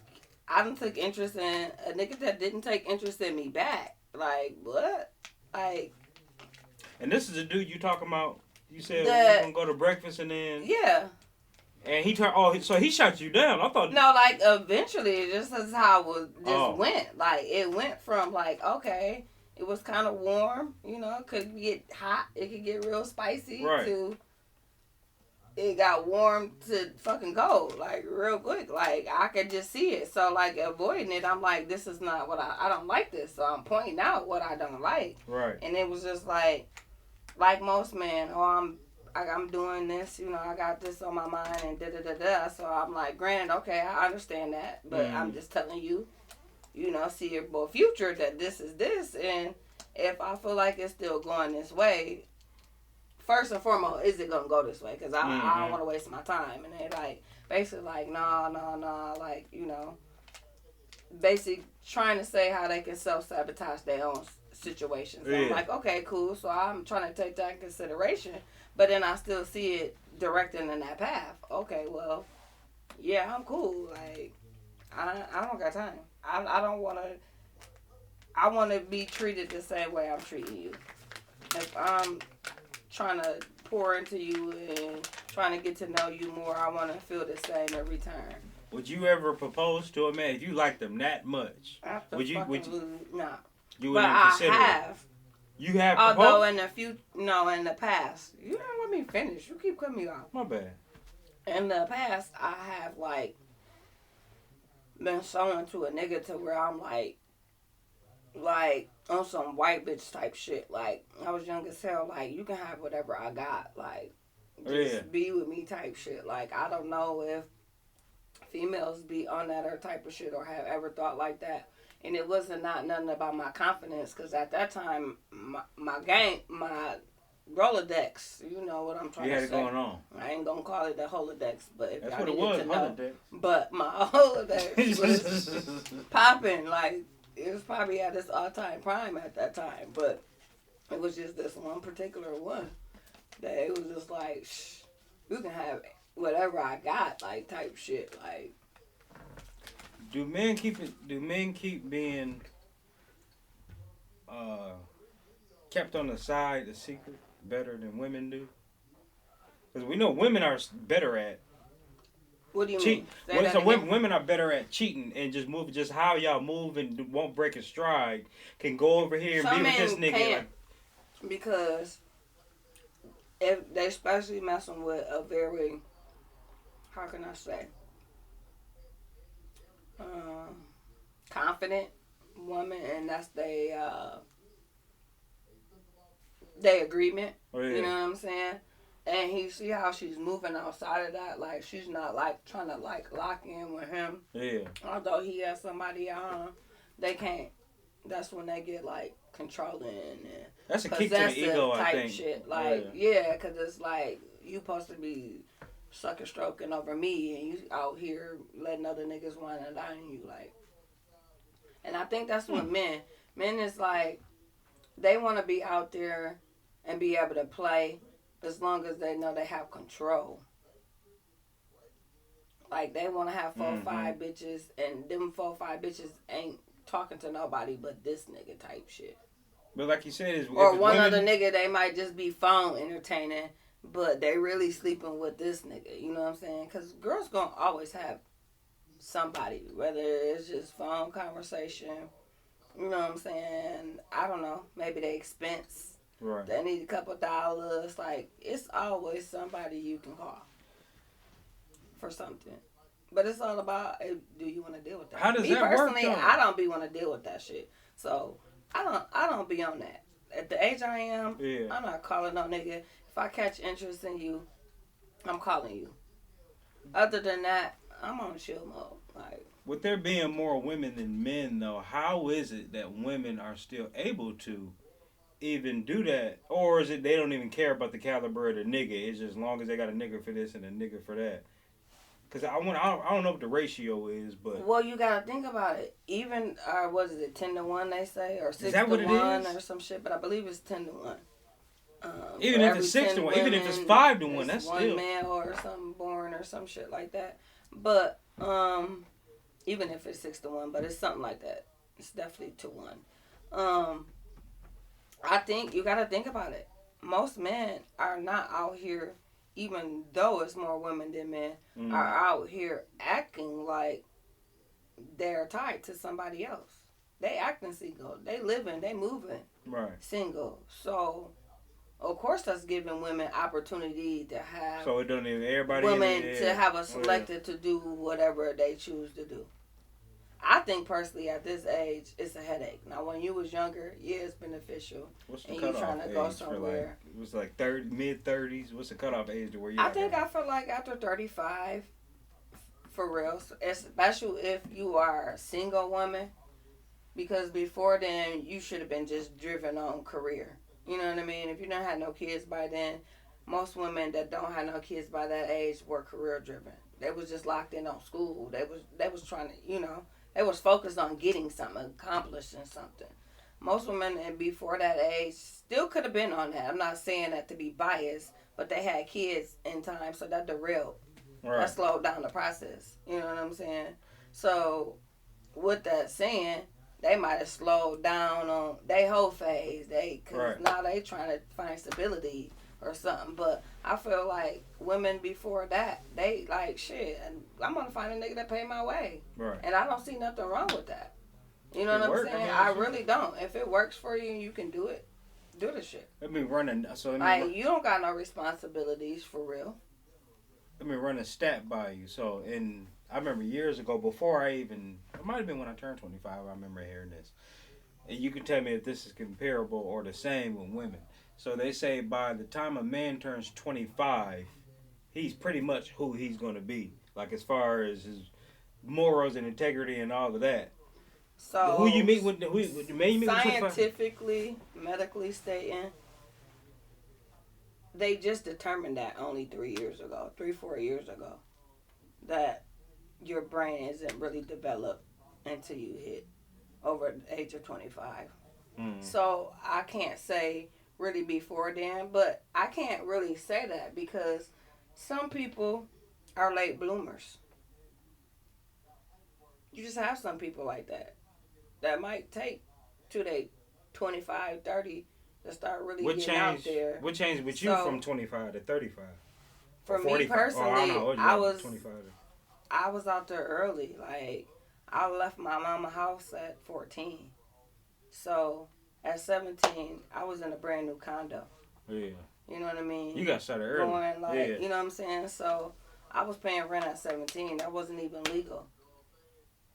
I done took interest in a nigga that didn't take interest in me back. Like, what? Like. And this is the dude you talking about. You said we're gonna go to breakfast and then. Yeah. And he turned. Oh, so he shot you down. I thought. No, like eventually, this is how it went. Like it went from like, okay, it was kind of warm. It could get hot. It could get real spicy. Right. To it got warm to fucking cold, like real quick. Like I could just see it. So like avoiding it, I'm like, this is not what I don't like this. So I'm pointing out what I don't like. Right. And it was just like most men, I'm doing this, you know, I got this on my mind and da da da da. So I'm like, granted, okay, I understand that, but I'm just telling you, you know, see your boy future that this is this, and if I feel like it's still going this way, first and foremost, is it gonna go this way? Because I don't want to waste my time. And they like basically like no, like you know, basically trying to say how they can self sabotage their own situations. So I'm like, okay, cool. So I'm trying to take that in consideration, but then I still see it directing in that path. Okay, well, yeah, I'm cool. Like I don't got time. I don't want to. I want to be treated the same way I'm treating you. If I'm trying to pour into you and trying to get to know you more, I want to feel the same every time. Would you ever propose to a man if you liked them that much? Would you? Nah. You wouldn't consider have. It? You have proposed? Although in the past, you don't let me finish. You keep cutting me off. My bad. In the past, I have like been showing to a nigga to where I'm like on some white bitch type shit. Like I was young as hell. Like you can have whatever I got. Like just be with me type shit. Like I don't know if females be on that or type of shit or have ever thought like that. And it wasn't not nothing about my confidence, because at that time my Rolodex, you know what I'm trying to say. You had it going on. I ain't gonna call it the Holodex, but if that's y'all what it needed was, to know. Holodex. But my Holodex was popping. Like it was probably at its all-time prime at that time, but it was just this one particular one that it was just like, shh, you can have whatever I got, like type shit. Like, do men keep being kept on the side, the secret, better than women do? Because we know women are better at. What do you mean? So women are better at cheating and just how y'all move and won't break a stride. Can go over here and be with this nigga. Can't, because if they especially messing with a very, how can I say, confident woman, and that's they agreement. Oh, yeah. You know what I'm saying? And he see how she's moving outside of that, like she's not like trying to like lock in with him. Yeah. Although he has somebody on, they can't. That's when they get like controlling and that's a kick to the ego, type I think. Shit. Like yeah, because it's like you supposed to be sucker stroking over me, and you out here letting other niggas whine and dine you like. And I think that's what men is like. They want to be out there and be able to play as long as they know they have control. Like they want to have 4 or 5 bitches, and them 4 or 5 bitches ain't talking to nobody but this nigga type shit. But like you said, or one other nigga, they might just be phone entertaining, but they really sleeping with this nigga. You know what I'm saying? Because girls gonna always have somebody, whether it's just phone conversation. You know what I'm saying? I don't know. Maybe they expense. Right. They need a couple dollars. Like, it's always somebody you can call for something. But it's all about, do you want to deal with that? How does Me that personally, work, though? I don't be want to deal with that shit. So I don't be on that. At the age I am, I'm not calling no nigga. If I catch interest in you, I'm calling you. Other than that, I'm on chill mode. Like, with there being more women than men, though, how is it that women are still able to even do that? Or is it they don't even care about the caliber of the nigga? It's just as long as they got a nigga for this and a nigga for that. Because I don't know what the ratio is, but... Well, you got to think about it. Even, what is it, 10 to 1 they say? Or 6 is that to what 1 it is? Or some shit, but I believe it's 10 to 1. Even if it's 6 to 1, even if it's 5 to 1, that's one still... one man or something born or some shit like that. But, even if it's 6 to 1, but it's something like that. It's definitely to 1. I think you got to think about it. Most men are not out here, even though it's more women than men, are out here acting like they're tied to somebody else. They acting single. They living, they moving right. single. So Of course, that's giving women opportunity to have So it don't even everybody women in to have a selected to do whatever they choose to do. I think personally at this age it's a headache. Now when you was younger, yeah, it's beneficial. What's the And you cutoff trying to age go for somewhere. it was like 30, mid-30s. What's the cutoff age to where you? I think I feel like after 35, for real, especially if you are a single woman, because before then you should have been just driven on career. You know what I mean? If you don't have no kids by then, most women that don't have no kids by that age were career driven. They was just locked in on school. They was trying to, they was focused on getting something, accomplishing something. Most women and before that age still could have been on that. I'm not saying that to be biased, but they had kids in time, so that derailed. Right. That slowed down the process. You know what I'm saying? So with that saying, they might have slowed down on their whole phase. Cause now they trying to find stability or something. But I feel like women before that, they like shit. And I'm gonna find a nigga that pay my way. Right. And I don't see nothing wrong with that. You know what I'm saying? I really don't. If it works for you and you can do it, do the shit. Let me run a you don't got no responsibilities for real. Let me run a stat by you. So I remember years ago, before it might have been when I turned 25, I remember hearing this. And you can tell me if this is comparable or the same with women. So they say by the time a man turns 25, he's pretty much who he's going to be. Like as far as his morals and integrity and all of that. So who you meet with, the man you meet with scientifically, medically stating, they just determined that only 4 years ago, that your brain isn't really developed until you hit over the age of 25. So I can't say really before then, but I can't really say that because some people are late bloomers. You just have some people like that might take to they 25, 30 to start really getting out there. What changed with you from 25 to 35? For me personally, I was out there early. Like, I left my mama house at 14. So, at 17, I was in a brand new condo. Yeah. You know what I mean? You got started early. You know what I'm saying? So, I was paying rent at 17. That wasn't even legal.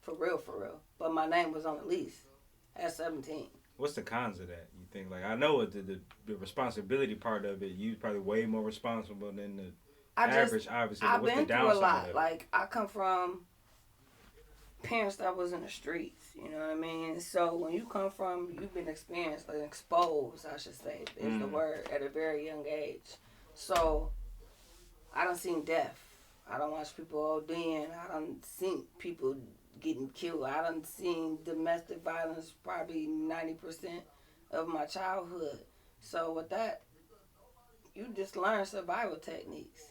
For real. But my name was on the lease at 17. What's the cons of that, you think? Like, I know the responsibility part of it, you probably way more responsible than the average, obviously. I've been through a lot. Like, I come from parents that was in the streets, you know what I mean? So, when you come from, you've been experienced, like exposed, I should say, is the word, at a very young age. So, I done seen death. I done watched people ODing. I done seen people getting killed. I done seen domestic violence probably 90% of my childhood. So with that, you just learn survival techniques.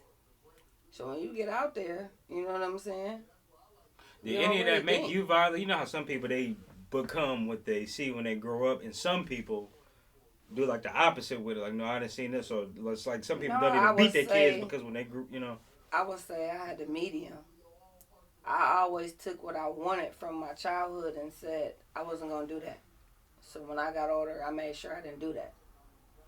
So when you get out there, you know what I'm saying? Did any of that make you violent? You know how some people, they become what they see when they grow up, and some people do like the opposite with it. Like, no, I didn't see this. Or it's like some people don't even beat their kids because when they grew, I would say I had the medium. I always took what I wanted from my childhood and said I wasn't going to do that. So when I got older, I made sure I didn't do that.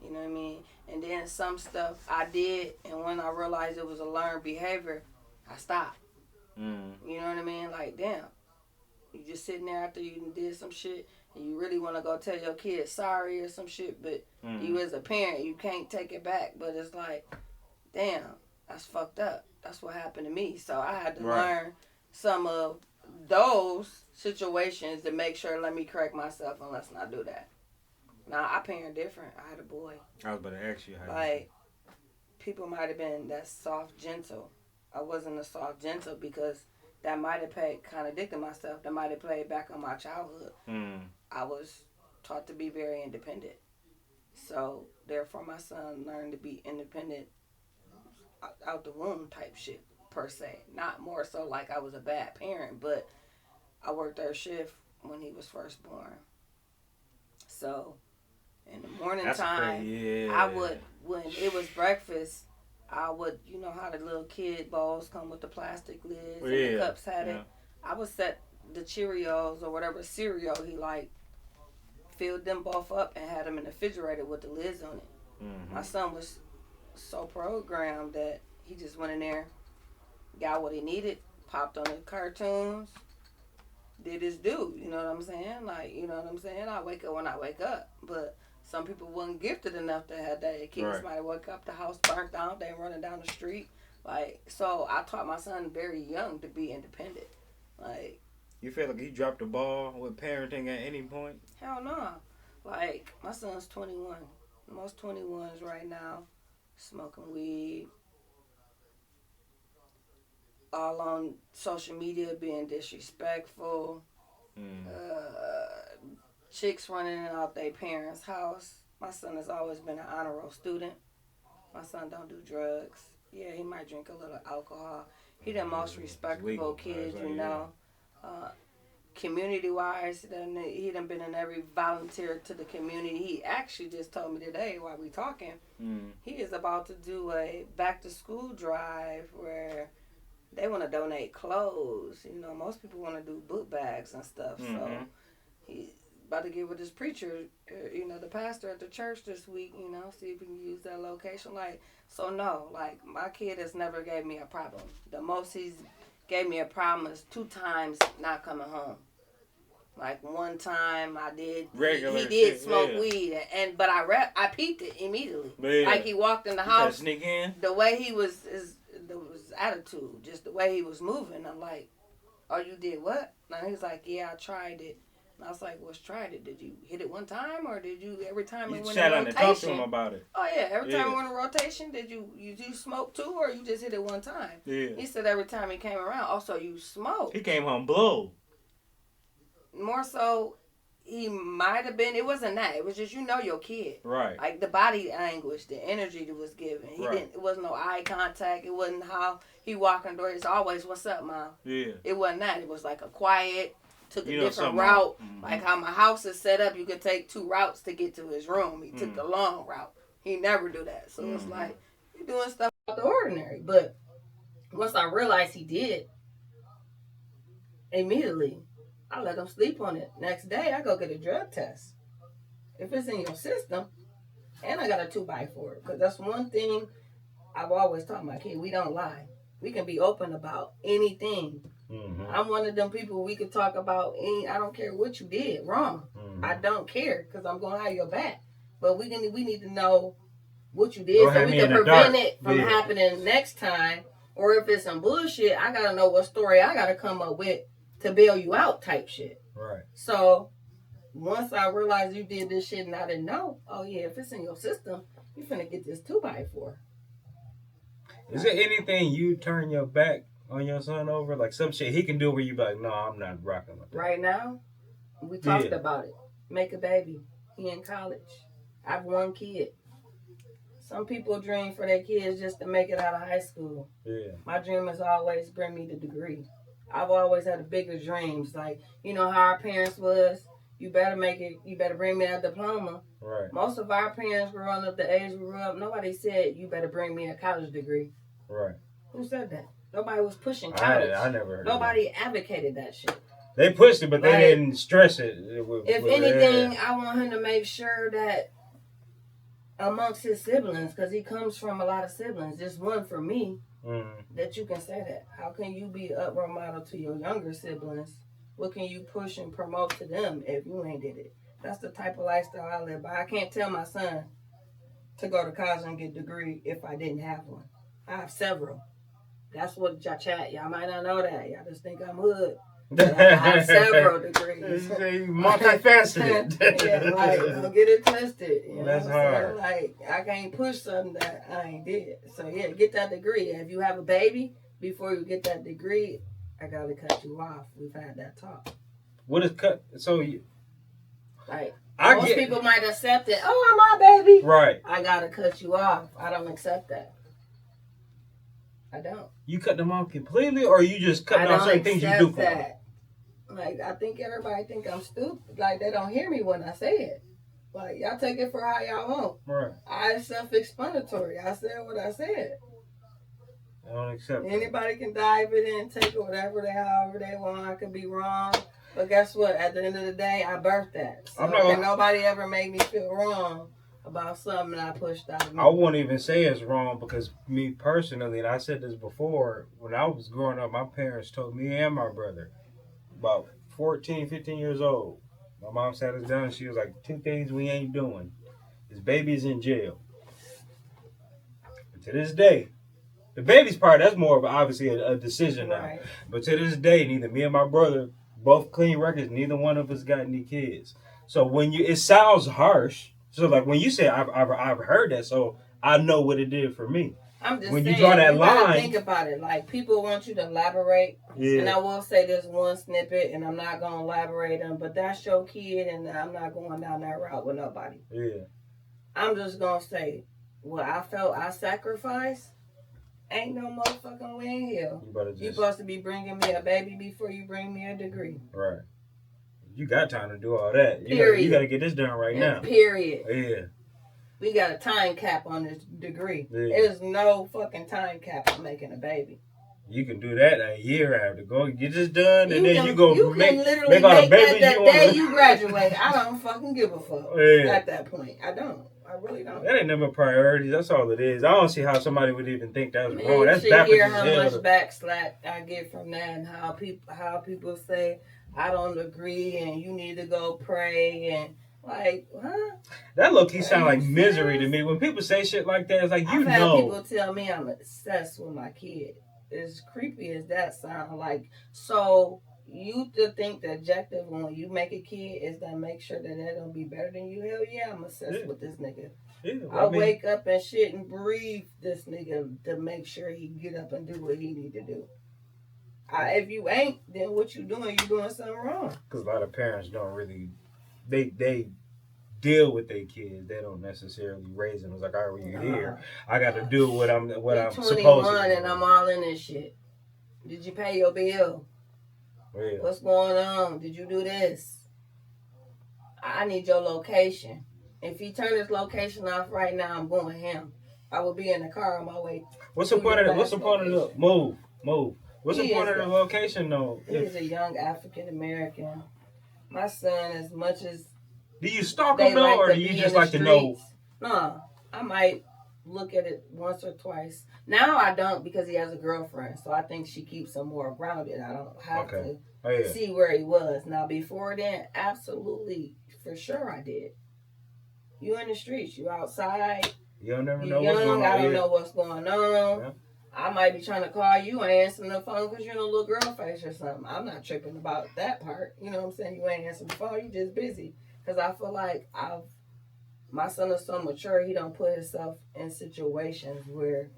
You know what I mean? And then some stuff I did, and when I realized it was a learned behavior, I stopped. You know what I mean? Like, damn. You just sitting there after you did some shit, and you really want to go tell your kid sorry or some shit, but you as a parent, you can't take it back. But it's like, damn, that's fucked up. That's what happened to me. So I had to learn some of those situations to make sure, let me correct myself and let's not do that. Now, I parent different. I had a boy. I was about to ask you how. Like, people might have been that soft, gentle. I wasn't a soft, gentle because that might have contradicted myself. That might have played back on my childhood. I was taught to be very independent. So, therefore, my son learned to be independent out the womb type shit, per se. Not more so like I was a bad parent, but I worked third shift when he was first born. So, in the morning time, I would, when it was breakfast, I would, you know how the little kid bowls come with the plastic lids and the cups had it? I would set the Cheerios or whatever cereal he liked, filled them both up and had them in the refrigerator with the lids on it. Mm-hmm. My son was so programmed that he just went in there, got what he needed, popped on the cartoons, did his due. You know what I'm saying? Like, you know what I'm saying? I wake up when I wake up. But some people wasn't gifted enough to have that. Kids might wake up, the house burnt down, they running down the street. Like, so I taught my son very young to be independent. Like, you feel like he dropped the ball with parenting at any point? Hell no. Like, my son's 21. Most 21s right now smoking weed, all on social media being disrespectful, chicks running out their parents' house. My son has always been an honor roll student. My son don't do drugs. Yeah, he might drink a little alcohol. He the most respectable kid, you know. Community-wise, he done been in every volunteer to the community. He actually just told me today while we talking, he is about to do a back-to-school drive where they want to donate clothes. You know, most people want to do book bags and stuff. So he's about to get with his preacher, you know, the pastor at the church this week, you know, see if we can use that location. Like, so no, like, my kid has never gave me a problem. The most he's gave me a problem is 2 times not coming home. Like, one time I did, he did smoke weed, but I peeped it immediately. Yeah. Like, he walked in the house, sneak in? The way he was, his attitude, just the way he was moving, I'm like, oh, you did what? And he was like, yeah, I tried it. And I was like, what's tried it? Did you hit it one time, or did you every time it went in rotation? You sat down and talked to him about it. Oh yeah, every time it went in rotation, did you smoke too, or you just hit it one time? Yeah. He said every time he came around. Also, you smoked. He came home blowed. More so, he might have been. It wasn't that. It was just, you know, your kid. Right. Like the body language, the energy that was given. He didn't. It wasn't no eye contact. It wasn't how he walked in the door. It's always, "What's up, Mom?" Yeah. It wasn't that. It was like a quiet. Took a different route. Like how my house is set up, you could take 2 routes to get to his room. He took the long route. He never do that. So it's like, you're doing stuff out the ordinary. But once I realized he did, immediately, I let him sleep on it. Next day, I go get a drug test. If it's in your system, and I got a 2x4. Because that's one thing I've always taught my kid. We don't lie. We can be open about anything. I'm one of them people we could talk about I don't care what you did wrong. I don't care because I'm going to have your back. But we need to know what you did so we can prevent it from happening next time. Or if it's some bullshit, I got to know what story I got to come up with to bail you out type shit. Right. So once I realized you did this shit and I didn't know, oh yeah, if it's in your system, you finna get this 2x4. Is there anything you turn your back on your son over? Like some shit he can do where you be like, no, I'm not rocking with that. Right now, we talked about it. Make a baby. He in college. I have 1 kid. Some people dream for their kids just to make it out of high school. Yeah. My dream is always bring me the degree. I've always had bigger dreams. Like, you know how our parents was? You better make it. You better bring me a diploma. Right. Most of our parents growing up the age we grew up, nobody said, you better bring me a college degree. Right. Who said that? Nobody was pushing college. I never heard Nobody advocated that shit. They pushed it, but they didn't stress it. If anything, I want him to make sure that amongst his siblings, because he comes from a lot of siblings, just one for me, that you can say that. How can you be a role model to your younger siblings? What can you push and promote to them if you ain't did it? That's the type of lifestyle I live by. I can't tell my son to go to college and get a degree if I didn't have one. I have several. That's what y'all chat. Y'all might not know that. Y'all just think I'm hood. But I have several degrees. Multifaceted. Yeah, like, don't get it twisted. You know That's what I'm saying? hard. Like, I can't push something that I ain't did. So, yeah, get that degree. If you have a baby, before you get that degree, I got to cut you off. We've had that talk. What is cut? So, you... Like, most people might accept it. Oh, I'm my baby. Right. I got to cut you off. I don't accept that. I don't. You cut them off completely, or you just cut off certain things you do for them? Like, I think everybody think I'm stupid. Like, they don't hear me when I say it. Like, y'all take it for how y'all want. Right. It's self-explanatory. I said what I said. I don't accept Anybody can dive it in, take it however they want. I could be wrong. But guess what? At the end of the day, I birthed that. So can nobody ever make me feel wrong about something I pushed out of me. I won't even say it's wrong because me personally, and I said this before, when I was growing up, my parents told me and my brother, about 14, 15 years old, my mom sat us down and she was like, 2 things we ain't doing. His baby's in jail. And to this day, the baby's part, that's more of obviously a decision now. Right. But to this day, neither me and my brother, both clean records, neither one of us got any kids. So when it sounds harsh. So like when you say I've heard that, so I know what it did for me. I'm just when saying, you draw that line, gotta think about it. Like people want you to elaborate, and I will say this one snippet, and I'm not gonna elaborate on, but that's your kid, and I'm not going down that route with nobody. Yeah. I'm just gonna say, what I felt I sacrificed. Ain't no motherfucking way in hell. You supposed to be bringing me a baby before you bring me a degree. Right. You got time to do all that. Period. You got to get this done right now. Period. Yeah. We got a time cap on this degree. Yeah. There's no fucking time cap on making a baby. You can do that a year after. Go get this done, and then you go make all the babies that you day want. You graduate. I don't fucking give a fuck at that point. I don't. I really don't. That ain't never priorities. That's all it is. I don't see how somebody would even think that was wrong. That's backwards. You hear as how hell. much backslack I get from that, and how people say I don't agree, and you need to go pray, and like, huh? That low key sound like misery to me. When people say shit like that, it's like I've had people tell me I'm obsessed with my kid. As creepy as that sound, like, so you to think the objective when you make a kid is to make sure that they're gonna be better than you. Hell yeah, I'm obsessed with this nigga. Yeah, I wake up and shit and breathe this nigga to make sure he get up and do what he need to do. If you ain't, then what you doing? You doing something wrong. Because a lot of parents don't really, they deal with their kids. They don't necessarily raise them. It's like, all right, when you're here, I got to do what I'm supposed to do. 21 and I'm all in this shit. Did you pay your bill? Yeah. What's going on? Did you do this? I need your location. If you turn this location off right now, I'm going him. I will be in the car on my way. What's the point of the move? What's the point of the location though? He's a young African American. My son, as much as do you stalk him though, or do you just like to know? No, I might look at it once or twice. Now I don't, because he has a girlfriend, so I think she keeps him more grounded. I don't have to see where he was. Now before then, absolutely, for sure I did. You in the streets, you outside. You don't never know what's going on. I don't know what's going on. Yeah. I might be trying to call you and answering the phone because you're in a little girl face or something. I'm not tripping about that part. You know what I'm saying? You ain't answering the phone. You just busy. Because I feel like my son is so mature, he don't put himself in situations where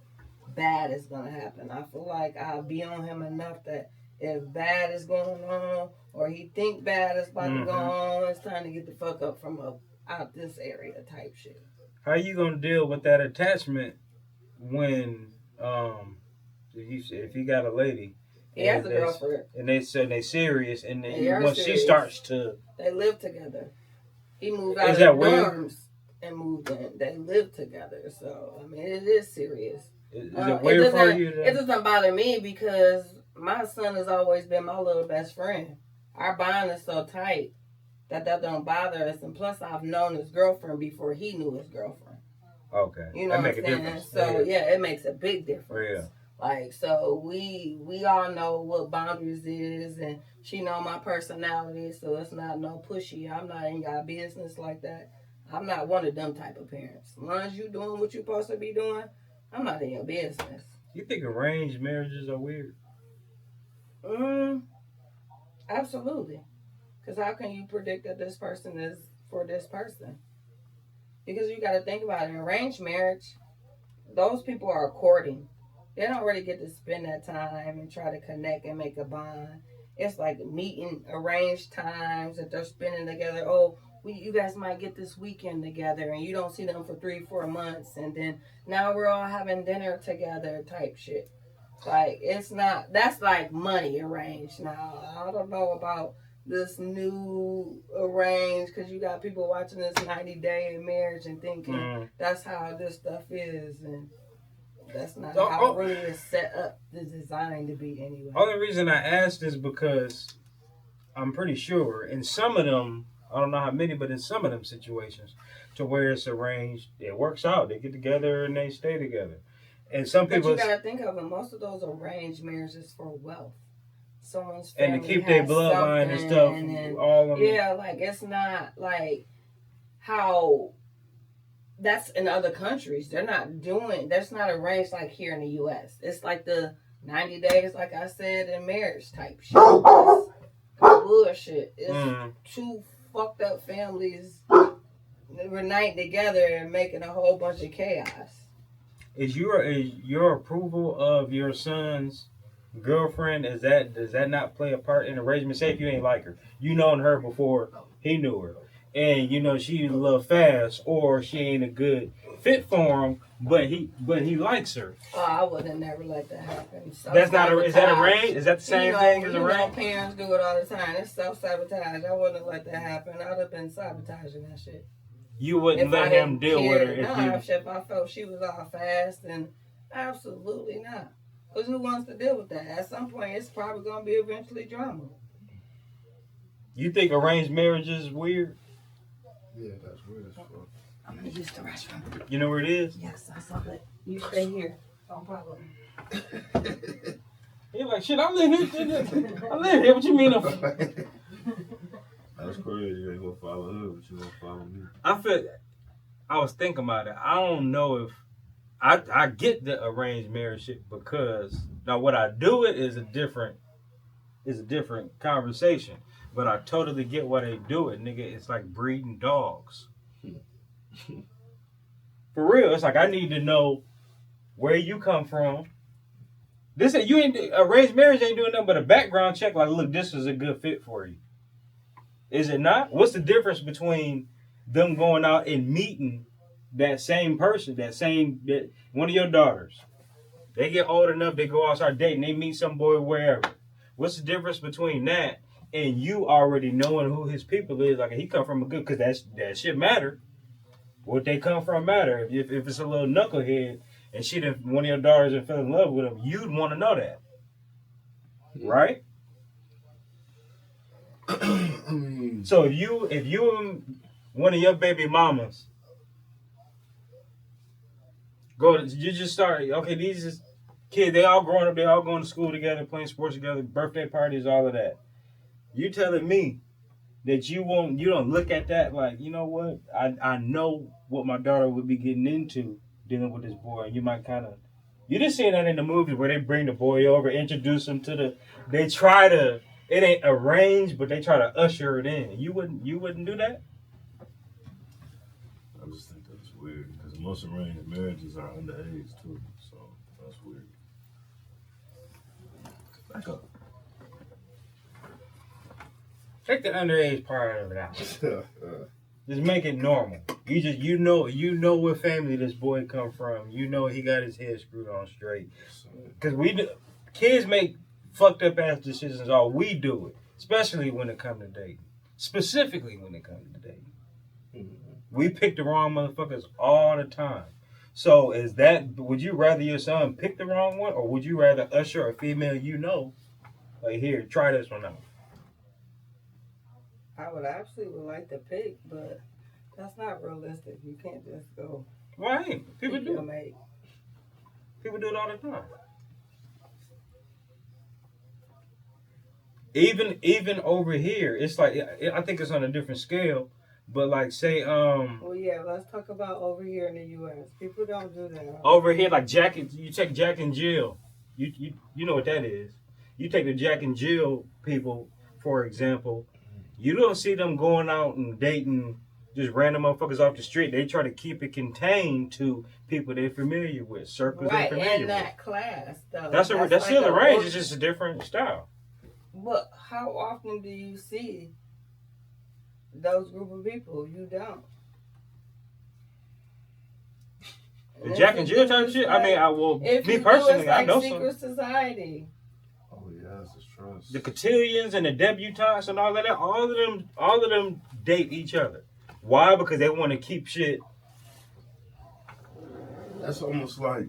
bad is going to happen. I feel like I'll be on him enough that if bad is going on or he think bad is about to go on, it's time to get the fuck up from out this area type shit. How you going to deal with that attachment when if you got a lady, he has a girlfriend, and they serious, and then once she starts to, they live together. He moved out of the dorms and moved in. They live together, so I mean it is serious. Is it weird for you? It doesn't bother me because my son has always been my little best friend. Our bond is so tight that don't bother us, and plus I've known his girlfriend before he knew his girlfriend. Okay. You know what I'm saying? So yeah, it makes a big difference. Yeah. Like, so we all know what boundaries is, and she know my personality, so it's not no pushy. I'm not in your business like that. I'm not one of them type of parents. As long as you doing what you supposed to be doing, I'm not in your business. You think arranged marriages are weird? Absolutely. Because how can you predict that this person is for this person? Because you got to think about it. Arranged marriage, those people are courting. They don't really get to spend that time and try to connect and make a bond. It's like meeting arranged times that they're spending together. Oh, you guys might get this weekend together, and you don't see them for 3-4 months, and then now we're all having dinner together type shit. Like, it's not, that's like money arranged. Now, I don't know about this new arranged, because you got people watching this 90-day marriage and thinking that's how this stuff is, and that's not how it really is set up, is designed to be anyway. Only reason I asked is because I'm pretty sure in some of them, I don't know how many, but in some of them situations, to where it's arranged, it works out. They get together and they stay together. And some people, but you gotta think of it. Most of those arranged marriages for wealth. Someone's and family to keep their bloodline and stuff. All of them. Yeah, like it's not like how that's in other countries. They're not doing. That's not arranged like here in the U.S. It's like the 90 days, like I said, in marriage type shit. It's bullshit. It's two fucked up families reuniting together and making a whole bunch of chaos. Is your approval of your son's girlfriend, does that not play a part in the arrangement? Say if you ain't like her, you known her before he knew her, and you know she's a little fast, or she ain't a good fit for him, but he likes her. Oh, I would have never let that happen. That's not is that arranged? Is that the same thing as arranged? Parents do it all the time. It's self-sabotage. I wouldn't let that happen. I would have been sabotaging that shit. You wouldn't let him deal with her if I felt she was all fast, and absolutely not. Because who wants to deal with that? At some point, it's probably going to be eventually drama. You think arranged marriage is weird? Yeah, that's weird as fuck. I'm going to use the restroom. You know where it is? Yes, I saw it. You stay here. No problem. You're like, shit, I live here. I live here. What you mean? That's crazy. You ain't gonna follow her, but you gonna follow me. I was thinking about it. I don't know if I get the arranged marriage shit, because now what I do it is a different conversation. But I totally get why they do it, nigga. It's like breeding dogs. For real, it's like I need to know where you come from. Arranged marriage ain't doing nothing but a background check. Like, look, this is a good fit for you. Is it not? What's the difference between them going out and meeting that same person, that one of your daughters? They get old enough, they go out, start dating, they meet some boy wherever. What's the difference between that and you already knowing who his people is? Like, he come from a good, because that shit matter. What they come from matter. If it's a little knucklehead and one of your daughters and fell in love with him, you'd want to know that, right? So if you and one of your baby mamas you just start, okay, these is kids, they all growing up, they all going to school together, playing sports together, birthday parties, all of that. You telling me that you don't look at that like, you know what? I know what my daughter would be getting into dealing with this boy, and you might you just seen that in the movies where they bring the boy over, introduce him to it ain't arranged, but they try to usher it in. You wouldn't do that? I just think that's weird, because most arranged marriages are underage too, so that's weird. Back up. Take the underage part of it out. Just make it normal. You know what family this boy come from. You know he got his head screwed on straight. Because kids make fucked up ass decisions. All we do it, especially when it comes to dating. Specifically when it comes to dating, we pick the wrong motherfuckers all the time. So would you rather your son pick the wrong one, or would you rather usher a female like, here, try this one out? I would absolutely like to pick, but that's not realistic. You can't just go. Right. People do it. People do it all the time. Even over here, it's like, I think it's on a different scale, but like say Well, yeah, let's talk about over here in the U.S. People don't do that. Over here, like you take Jack and Jill. You know what that is. You take the Jack and Jill people, for example. You don't see them going out and dating just random motherfuckers off the street. They try to keep it contained to people they're familiar with, circles they're familiar with. Right, in that class, though. That's still the range. It's just a different style. But how often do you see those group of people? You don't. The Jack and Jill type shit? I mean, me personally, I know some. Secret society. Oh, yes, it's trust. The cotillions and the debutantes and all of that, all of them date each other. Why? Because they want to keep shit. That's almost like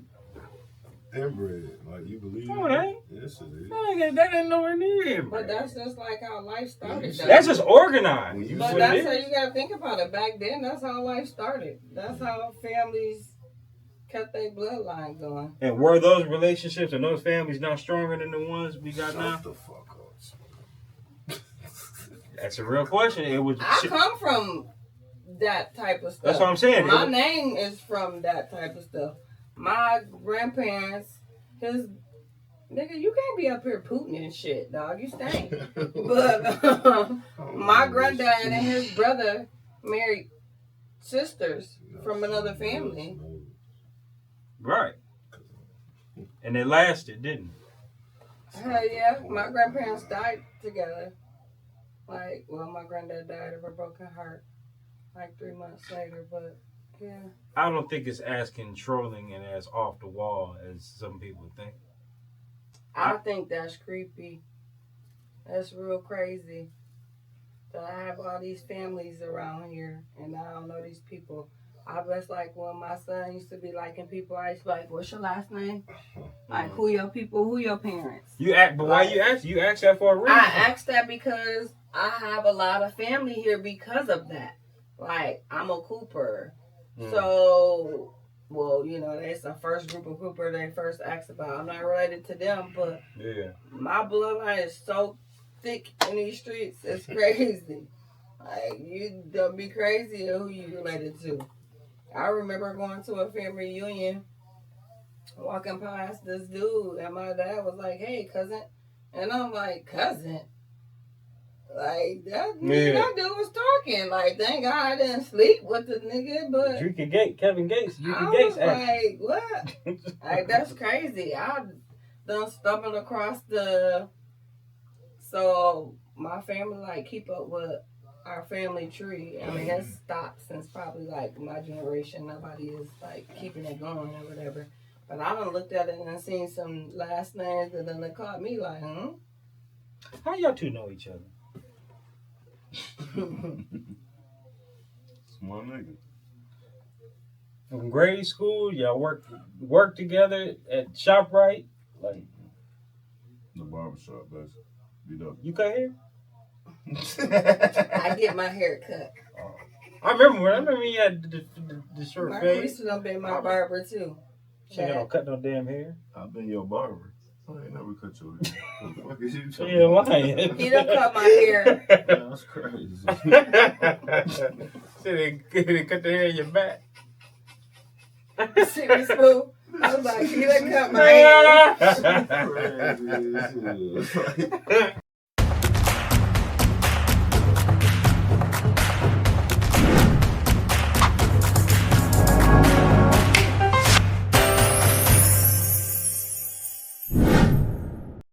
inbred. Like, you believe No, it ain't. Yes, Yes, it is. That ain't nowhere near him. But that's just like how life started. That's just organized. But that's how you gotta think about it. Back then, that's how life started. That's how families kept their bloodline going. And were those relationships and those families not stronger than the ones we got now? Shut the fuck up. That's a real question. I come from that type of stuff. That's what I'm saying. My name is from that type of stuff. My grandparents, nigga, you can't be up here Putin and shit, dog. You stink. But my granddad and his brother married sisters from another family. Right. And it lasted, didn't it? Hell yeah. My grandparents died together. My granddad died of a broken heart 3 months later, but yeah. I don't think it's as controlling and as off the wall as some people think. I think that's creepy. That's real crazy. That I have all these families around here and I don't know these people. I was like when my son used to be liking people, I used to be like, what's your last name? Like, who your people, who your parents? But why you ask? You asked that for a reason. I asked that because I have a lot of family here because of that. Like, I'm a Cooper. So, that's the first group of Cooper they first asked about. I'm not related to them, but my bloodline is so thick in these streets, it's crazy. Like, you don't be crazy of who you related to. I remember going to a family reunion, walking past this dude, and my dad was like, hey, cousin. And I'm like, cousin? Like, that dude was talking. Like, thank God I didn't sleep with the nigga, but... Kevin Gates. I was like, what? Like, that's crazy. I done stumbled across So, my family, keep up with our family tree. I mean, it's stopped since probably, my generation. Nobody is, keeping it going or whatever. But I done looked at it and seen some last names and then they caught me like, How y'all two know each other? Smart nigga. From grade school, y'all work together at ShopRite? The barbershop, that's beat up. You cut hair? I get my hair cut. I remember you had the short My fade. priest done been my barber too. She ain't gonna cut no damn hair. I've been your barber. I ain't never cut your hair. What the fuck is you talking Yeah, about? why? He done cut my hair. That's crazy. They cut the hair in your back. See me smooth? I was like, he done cut my hair. Crazy as hell.